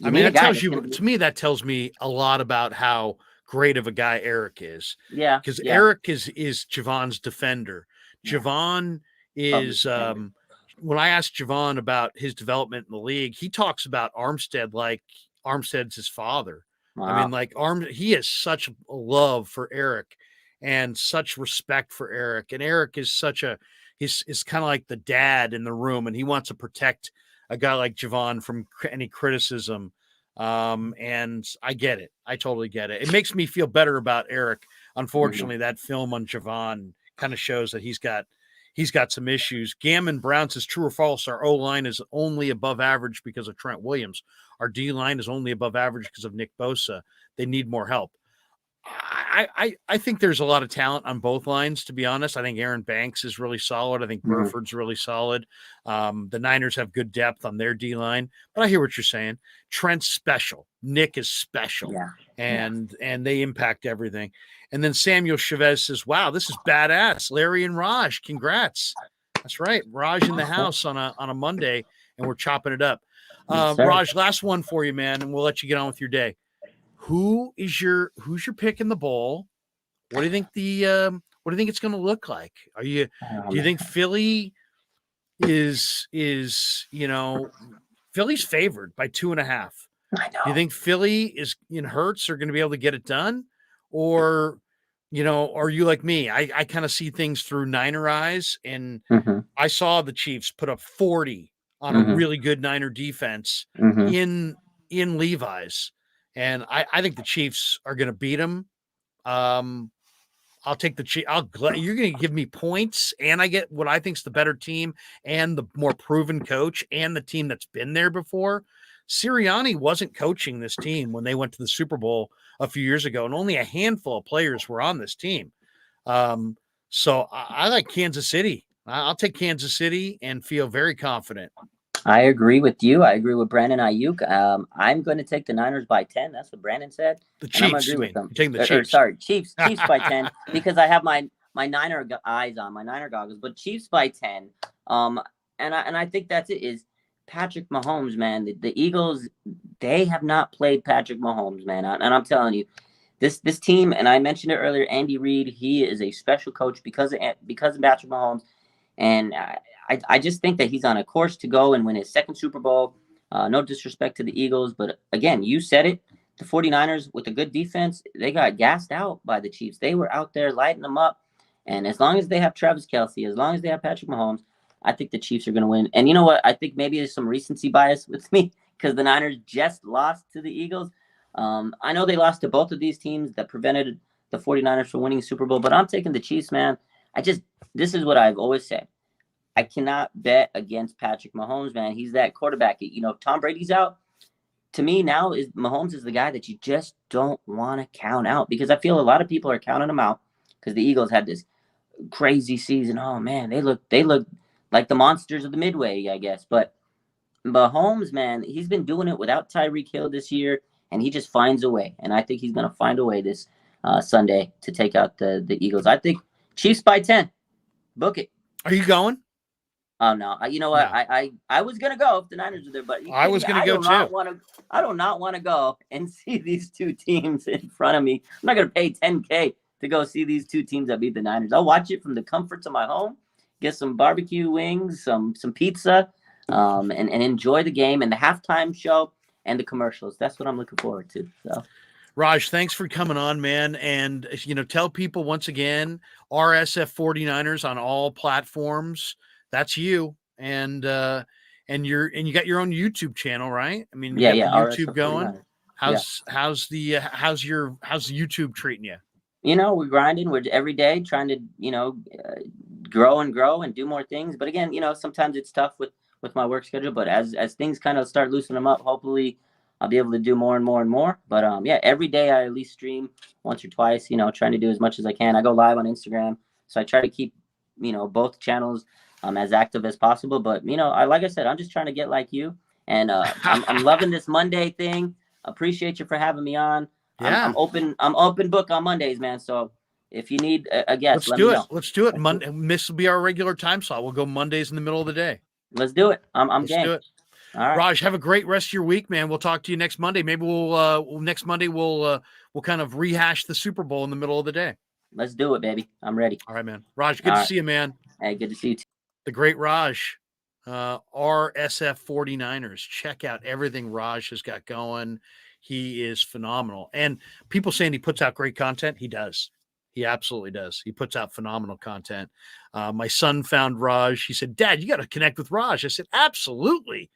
I mean, that tells you, to me, that tells me a lot about how great of a guy Eric is. Yeah. Because Eric is Javon's defender. Yeah. Javon is, when I asked Javon about his development in the league, he talks about Armstead like Armstead's his father. Wow. I mean, like he has such love for Eric and such respect for Eric. And Eric is is kind of like the dad in the room, and he wants to protect a guy like Javon from any criticism. And I get it. I totally get it. It makes me feel better about Eric. Unfortunately, that film on Javon kind of shows that he's got some issues. Gammon Brown says, true or false, our O-line is only above average because of Trent Williams. Our D-line is only above average because of Nick Bosa. They need more help. I think there's a lot of talent on both lines, to be honest. I think Aaron Banks is really solid. I think Burford's really solid. The Niners have good depth on their D-line, but I hear what you're saying. Trent's special. Nick is special. Yeah. And they impact everything. And then Samuel Chavez says, wow, this is badass. Larry and Raj, congrats. That's right. Raj in the house on a Monday, and we're chopping it up. Raj, last one for you, man, and we'll let you get on with your day. Who's your pick in the bowl? What do you think what do you think it's going to look like? Do you think Philly is Philly's favored by 2.5? I know. Do you think Philly is in Hurts are going to be able to get it done? Or, are you like me? I kind of see things through Niner eyes, and I saw the Chiefs put up 40 on a really good Niner defense in Levi's. And I think the Chiefs are going to beat them. I'll take the Chiefs. You're going to give me points, and I get what I think is the better team and the more proven coach and the team that's been there before. Sirianni wasn't coaching this team when they went to the Super Bowl a few years ago, and only a handful of players were on this team. So I like Kansas City. I'll take Kansas City and feel very confident. I agree with you. I agree with Brandon Ayuk. I'm going to take the Niners by 10. That's what Brandon said. The Chiefs. I'm going to agree with them. You're taking the Chiefs. Chiefs by 10 because I have my Niner eyes on, my Niner goggles. But Chiefs by 10. And I think that's it. Is Patrick Mahomes, man? The Eagles, they have not played Patrick Mahomes, man. And I'm telling you, this team. And I mentioned it earlier. Andy Reid, he is a special coach because of Patrick Mahomes. And I just think that he's on a course to go and win his 2nd Super Bowl. No disrespect to the Eagles, but again, you said it. The 49ers, with a good defense, they got gassed out by the Chiefs. They were out there lighting them up. And as long as they have Travis Kelce, as long as they have Patrick Mahomes, I think the Chiefs are going to win. And you know what? I think maybe there's some recency bias with me because the Niners just lost to the Eagles. I know they lost to both of these teams that prevented the 49ers from winning Super Bowl, but I'm taking the Chiefs, man. This is what I've always said. I cannot bet against Patrick Mahomes, man. He's that quarterback. Tom Brady's out. To me now, Mahomes is the guy that you just don't want to count out because I feel a lot of people are counting him out because the Eagles had this crazy season. Oh man, they look like the monsters of the Midway, I guess. But Mahomes, man, he's been doing it without Tyreek Hill this year, and he just finds a way. And I think he's going to find a way this Sunday to take out the Eagles. I think Chiefs by 10. Book it. Are you going? Oh no! You know what? No. I was gonna go if the Niners were there, but I was gonna go too. I do not want to go and see these two teams in front of me. I'm not gonna pay $10K to go see these two teams that beat the Niners. I'll watch it from the comforts of my home, get some barbecue wings, some pizza, and enjoy the game and the halftime show and the commercials. That's what I'm looking forward to. So. Raj, thanks for coming on, man. And, tell people once again, RSF 49ers on all platforms. That's you. And you got your own YouTube channel, right? I mean, you got the YouTube going. How's YouTube treating you? We're grinding. We're every day trying to, grow and do more things. But again, sometimes it's tough with my work schedule, but as things kind of start loosening them up, hopefully I'll be able to do more and more and more. But every day I at least stream once or twice, trying to do as much as I can. I go live on Instagram So I try to keep, both channels as active as possible. But, like I said, I'm just trying to get like you. And I'm loving this Monday thing. Appreciate you for having me on. Yeah. I'm open book on Mondays, man. So if you need a guest, let me know. Let's do it. Monday. This will be our regular time slot. We'll go Mondays in the middle of the day. Let's do it. I'm Let's game. do it. All right. Raj, have a great rest of your week, man. We'll talk to you next Monday. Maybe we'll next Monday we'll kind of rehash the Super Bowl in the middle of the day. Let's do it, baby. I'm ready. All right, man. Raj, good to see you, man. Hey, good to see you too. The great Raj, RSF 49ers. Check out everything Raj has got going. He is phenomenal. And people saying he puts out great content. He does. He absolutely does. He puts out phenomenal content. My son found Raj. He said, Dad, you got to connect with Raj. I said, absolutely.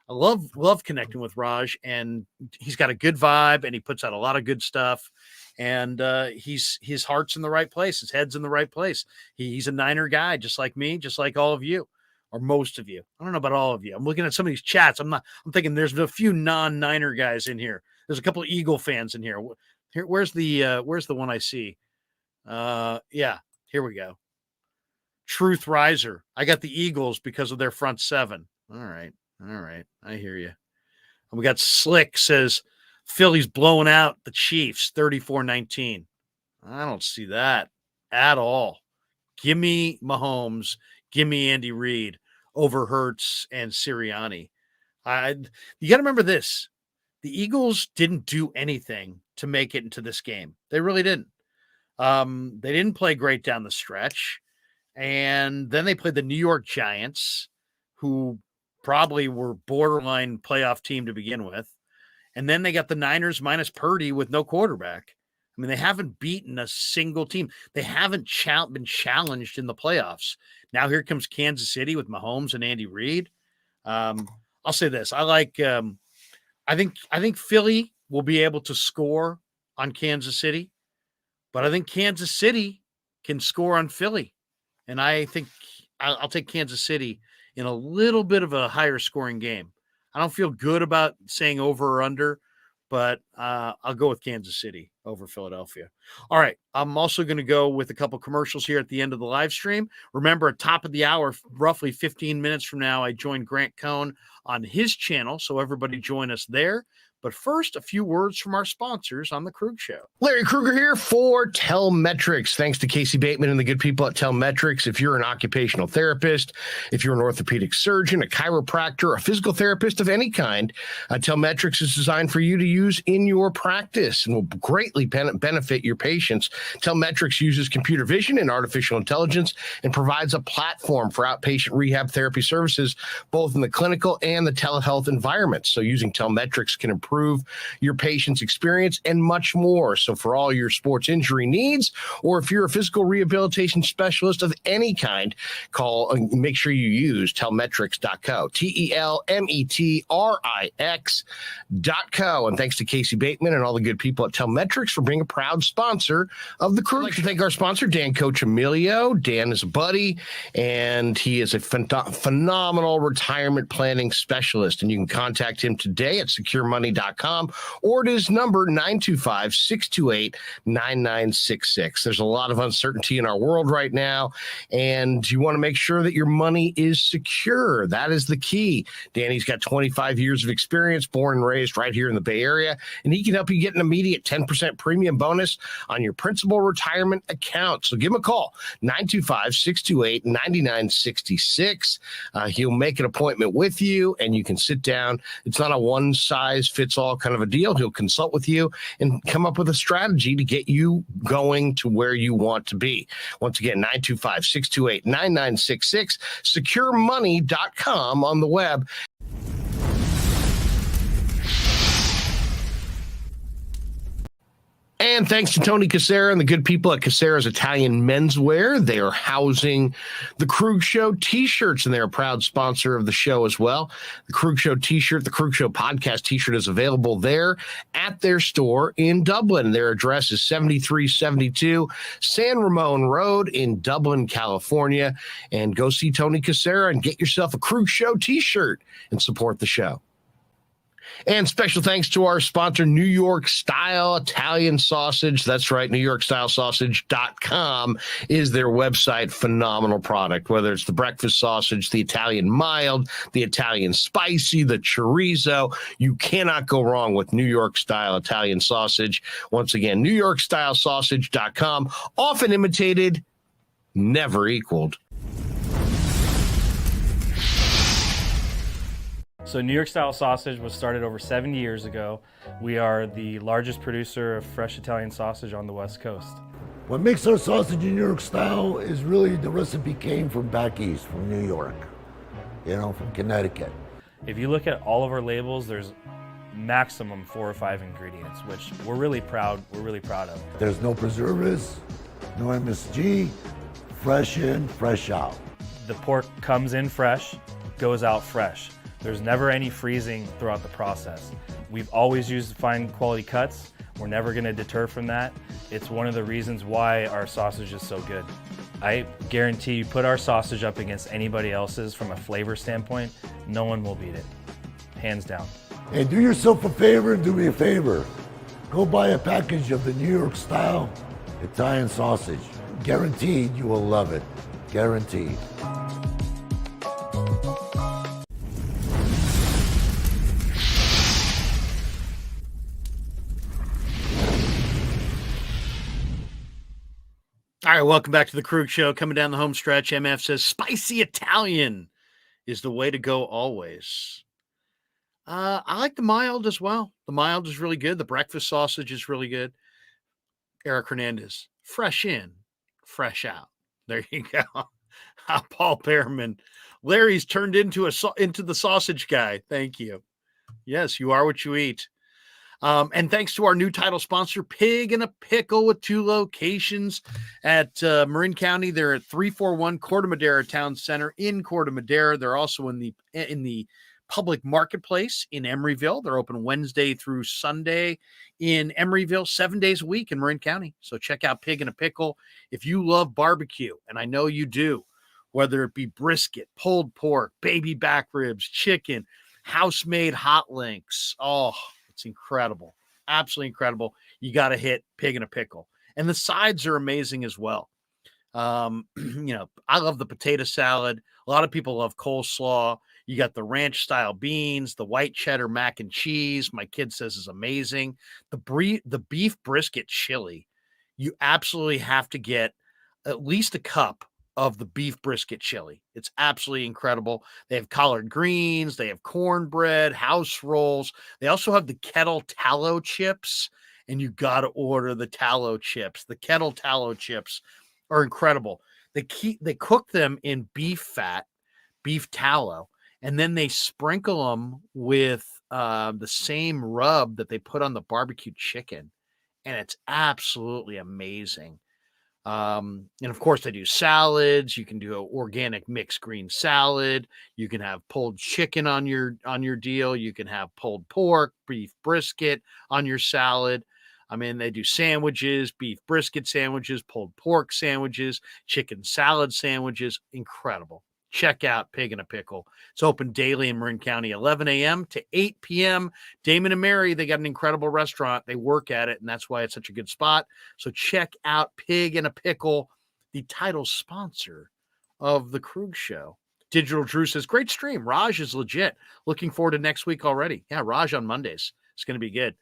I love connecting with Raj, and he's got a good vibe, and he puts out a lot of good stuff. And his heart's in the right place. His head's in the right place. He's a Niner guy, just like me, just like all of you, or most of you. I don't know about all of you. I'm looking at some of these chats. I'm thinking there's a few non-Niner guys in here. There's a couple of Eagle fans in here. Where's the one I see? Yeah, here we go. Truth Riser. I got the Eagles because of their front seven. All right. I hear you. And we got Slick says Philly's blowing out the Chiefs 34-19. I don't see that at all. Give me Mahomes. Give me Andy Reid over Hurts and Sirianni. You got to remember this. The Eagles didn't do anything to make it into this game. They really didn't. They didn't play great down the stretch. And then they played the New York Giants, who probably were borderline playoff team to begin with. And then they got the Niners minus Purdy with no quarterback. I mean, they haven't beaten a single team. They haven't been challenged in the playoffs. Now here comes Kansas City with Mahomes and Andy Reid. I'll say this. I think Philly will be able to score on Kansas City, but I think Kansas City can score on Philly. And I think I'll take Kansas City in a little bit of a higher scoring game. I don't feel good about saying over or under, but I'll go with Kansas City over Philadelphia. All right. I'm also going to go with a couple commercials here at the end of the live stream. Remember, at top of the hour, roughly 15 minutes from now, I join Grant Cohn on his channel. So everybody join us there. But first, a few words from our sponsors on The Krueg Show. Larry Krueger here for Telmetrics. Thanks to Casey Bateman and the good people at Telmetrics. If you're an occupational therapist, if you're an orthopedic surgeon, a chiropractor, a physical therapist of any kind, Telmetrics is designed for you to use in your practice and will greatly benefit your patients. Telmetrics uses computer vision and artificial intelligence and provides a platform for outpatient rehab therapy services, both in the clinical and the telehealth environments. So using Telmetrics can improve your patient's experience and much more. So for all your sports injury needs, or if you're a physical rehabilitation specialist of any kind, make sure you use telmetrics.co, TELMETRIX.co. And thanks to Casey Bateman and all the good people at Telmetrics for being a proud sponsor of the Krueg. I'd like to thank our sponsor, Dan Coach Emilio. Dan is a buddy, and he is a phenomenal retirement planning specialist. And you can contact him today at securemoney.com or at his number 925-628-9966. There's a lot of uncertainty in our world right now, and you want to make sure that your money is secure. That is the key. Danny's got 25 years of experience, born and raised right here in the Bay Area, and he can help you get an immediate 10% premium bonus on your principal retirement account. So give him a call, 925-628-9966. He'll make an appointment with you, and you can sit down. It's not a one-size-fits-all kind of a deal. He'll consult with you and come up with a strategy to get you going to where you want to be. Once again, 925-628-9966, securemoney.com on the web. And thanks to Tony Casera and the good people at Casera's Italian Menswear. They are housing the Krueg Show t-shirts, and they're a proud sponsor of the show as well. The Krueg Show t-shirt, the Krueg Show podcast t-shirt is available there at their store in Dublin. Their address is 7372 San Ramon Road in Dublin, California. And go see Tony Casera and get yourself a Krueg Show t-shirt and support the show. And special thanks to our sponsor, New York Style Italian Sausage. That's right, NewYorkStyleSausage.com is their website. Phenomenal product, whether it's the breakfast sausage, the Italian mild, the Italian spicy, the chorizo. You cannot go wrong with New York Style Italian Sausage. Once again, NewYorkStyleSausage.com. Often imitated, never equaled. So New York Style Sausage was started over 70 years ago. We are the largest producer of fresh Italian sausage on the West Coast. What makes our sausage in New York style is really the recipe came from back east, from New York, from Connecticut. If you look at all of our labels, there's maximum 4 or 5 ingredients, which we're really proud of. There's no preservatives, no MSG, fresh in, fresh out. The pork comes in fresh, goes out fresh. There's never any freezing throughout the process. We've always used fine quality cuts. We're never gonna deter from that. It's one of the reasons why our sausage is so good. I guarantee you put our sausage up against anybody else's from a flavor standpoint, no one will beat it, hands down. And do yourself a favor and do me a favor. Go buy a package of the New York style Italian sausage. Guaranteed you will love it, guaranteed. All right, welcome back to the Krueg Show. Coming down the home stretch, MF says spicy Italian is the way to go always. I like the mild as well. The mild is really good. The breakfast sausage is really good. Eric Hernandez, fresh in, fresh out. There you go. Paul Pearman, Larry's turned into the sausage guy. Thank you. Yes, you are what you eat. And thanks to our new title sponsor, Pig and a Pickle, with 2 locations at Marin County. They're at 341 Corte Madera Town Center in Corte Madera. They're also in the public marketplace in Emeryville. They're open Wednesday through Sunday in Emeryville, 7 days a week in Marin County. So check out Pig and a Pickle. If you love barbecue, and I know you do, whether it be brisket, pulled pork, baby back ribs, chicken, house-made hot links. Oh, it's incredible. Absolutely incredible. You got to hit Pig and a Pickle. And the sides are amazing as well. I love the potato salad. A lot of people love coleslaw. You got the ranch style beans, the white cheddar mac and cheese. My kid says is amazing. The beef brisket chili. You absolutely have to get at least a cup of the beef brisket chili. It's absolutely incredible. They have collard greens. They have cornbread, house rolls. They also have the kettle tallow chips, and you got to order the tallow chips. The kettle tallow chips are incredible. They cook them in beef fat, beef tallow, and then they sprinkle them with the same rub that they put on the barbecue chicken, and it's absolutely amazing. And of course they do salads. You can do an organic mixed green salad. You can have pulled chicken on your deal. You can have pulled pork, beef brisket on your salad. I mean, they do sandwiches, beef brisket sandwiches, pulled pork sandwiches, chicken salad sandwiches. Incredible. Check out Pig and a Pickle. It's open daily in Marin County, 11 a.m. to 8 p.m. Damon and Mary, they got an incredible restaurant. They work at it, and that's why it's such a good spot. So check out Pig and a Pickle, the title sponsor of the Krueg Show. Digital Drew says, great stream. Raj is legit. Looking forward to next week already. Yeah, Raj on Mondays. It's going to be good.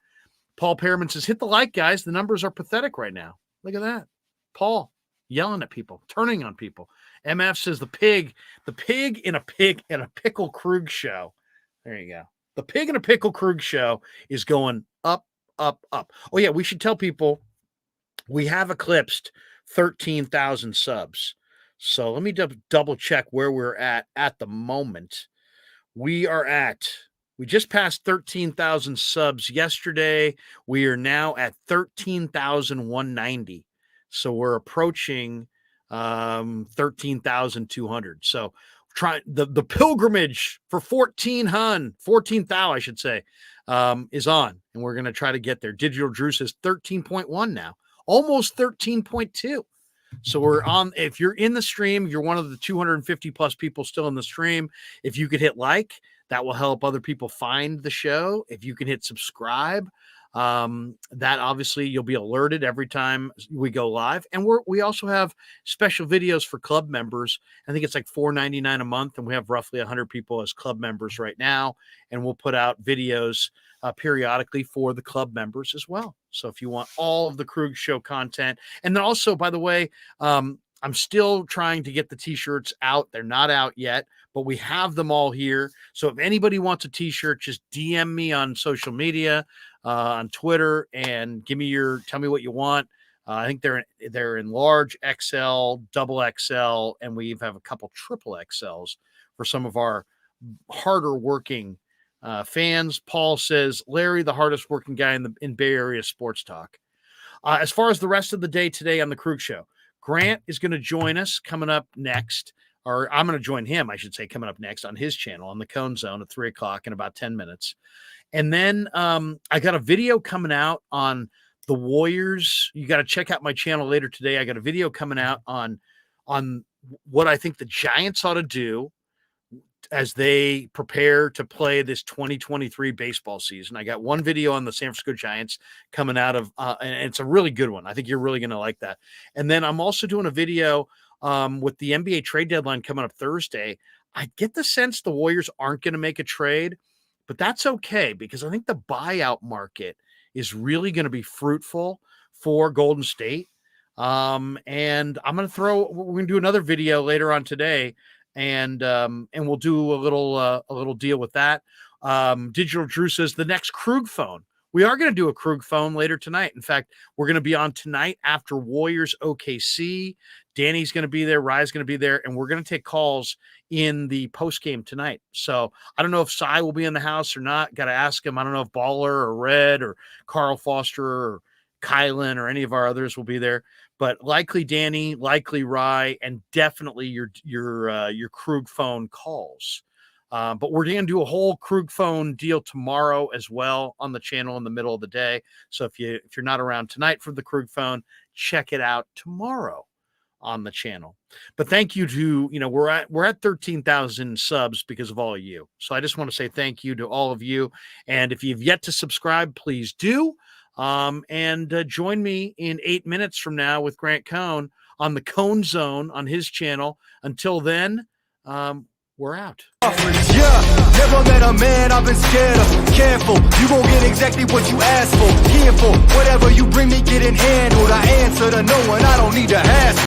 Paul Pearman says, hit the like, guys. The numbers are pathetic right now. Look at that. Paul yelling at people, turning on people. MF says the pig in a pickle Krueg show. There you go. The Pig and a Pickle Krueg show is going up, up, up. Oh yeah, we should tell people we have eclipsed 13,000 subs. So let me double check where we're at the moment. We just passed 13,000 subs yesterday. We are now at 13,190. So we're approaching 13,200. So try the pilgrimage for 14,000, I should say, is on, and we're going to try to get there. Digital Drew says 13.1 now, almost 13.2. So we're on. If you're in the stream, you're one of the 250 plus people still in the stream. If you could hit like, That will help other people find the show. If you can hit subscribe, that obviously you'll be alerted every time we go live. And we also have special videos for club members. I think it's like $4.99 a month, and we have roughly 100 people as club members right now. And we'll put out videos periodically for the club members as well. So if you want all of the Krueg Show content, and then also, by the way, I'm still trying to get the t-shirts out. They're not out yet, but we have them all here. So if anybody wants a t-shirt, just DM me on social media, on Twitter, and tell me what you want. I think they're in large XL, double XL, and we have a couple triple XLs for some of our harder working fans. Paul says, Larry, the hardest working guy in Bay Area sports talk. As far as the rest of the day today on the Krueg Show, Grant is going to join us coming up next, or I'm going to join him, I should say, coming up next on his channel on the Cone Zone at 3 o'clock in about 10 minutes. And then I got a video coming out on the Warriors. You got to check out my channel later today. I got a video coming out on what I think the Giants ought to do as they prepare to play this 2023 baseball season. I got one video on the San Francisco Giants coming out of, and it's a really good one. I think you're really going to like that. And then I'm also doing a video with the NBA trade deadline coming up Thursday. I get the sense the Warriors aren't going to make a trade, but that's okay, because I think the buyout market is really going to be fruitful for Golden State. And we're going to do another video later on today, and we'll do a little deal with that. Digital Drew says the next Krueg phone. We are going to do a Krueg phone later tonight. In fact, we're going to be on tonight after Warriors OKC. Danny's going to be there. Rye's going to be there, and we're going to take calls in the post game tonight. So I don't know if Cy will be in the house or not. Got to ask him. I don't know if Baller or Red or Carl Foster or Kylan or any of our others will be there, but likely Danny, likely Rye, and definitely your Krueg phone calls. But we're going to do a whole Krueg phone deal tomorrow as well on the channel in the middle of the day. So if you're not around tonight for the Krueg phone, check it out tomorrow on the channel. But thank you to, we're at 13,000 subs because of all of you. So I just want to say thank you to all of you. And if you've yet to subscribe, please do. And join me in 8 minutes from now with Grant Cone on the Cone Zone on his channel. Until then, we're out. Yeah, never met a man I've been scared of. Careful, you gon' get exactly what you asked for. Here for whatever you bring me, getting handled. I answer to no one, I don't need to ask.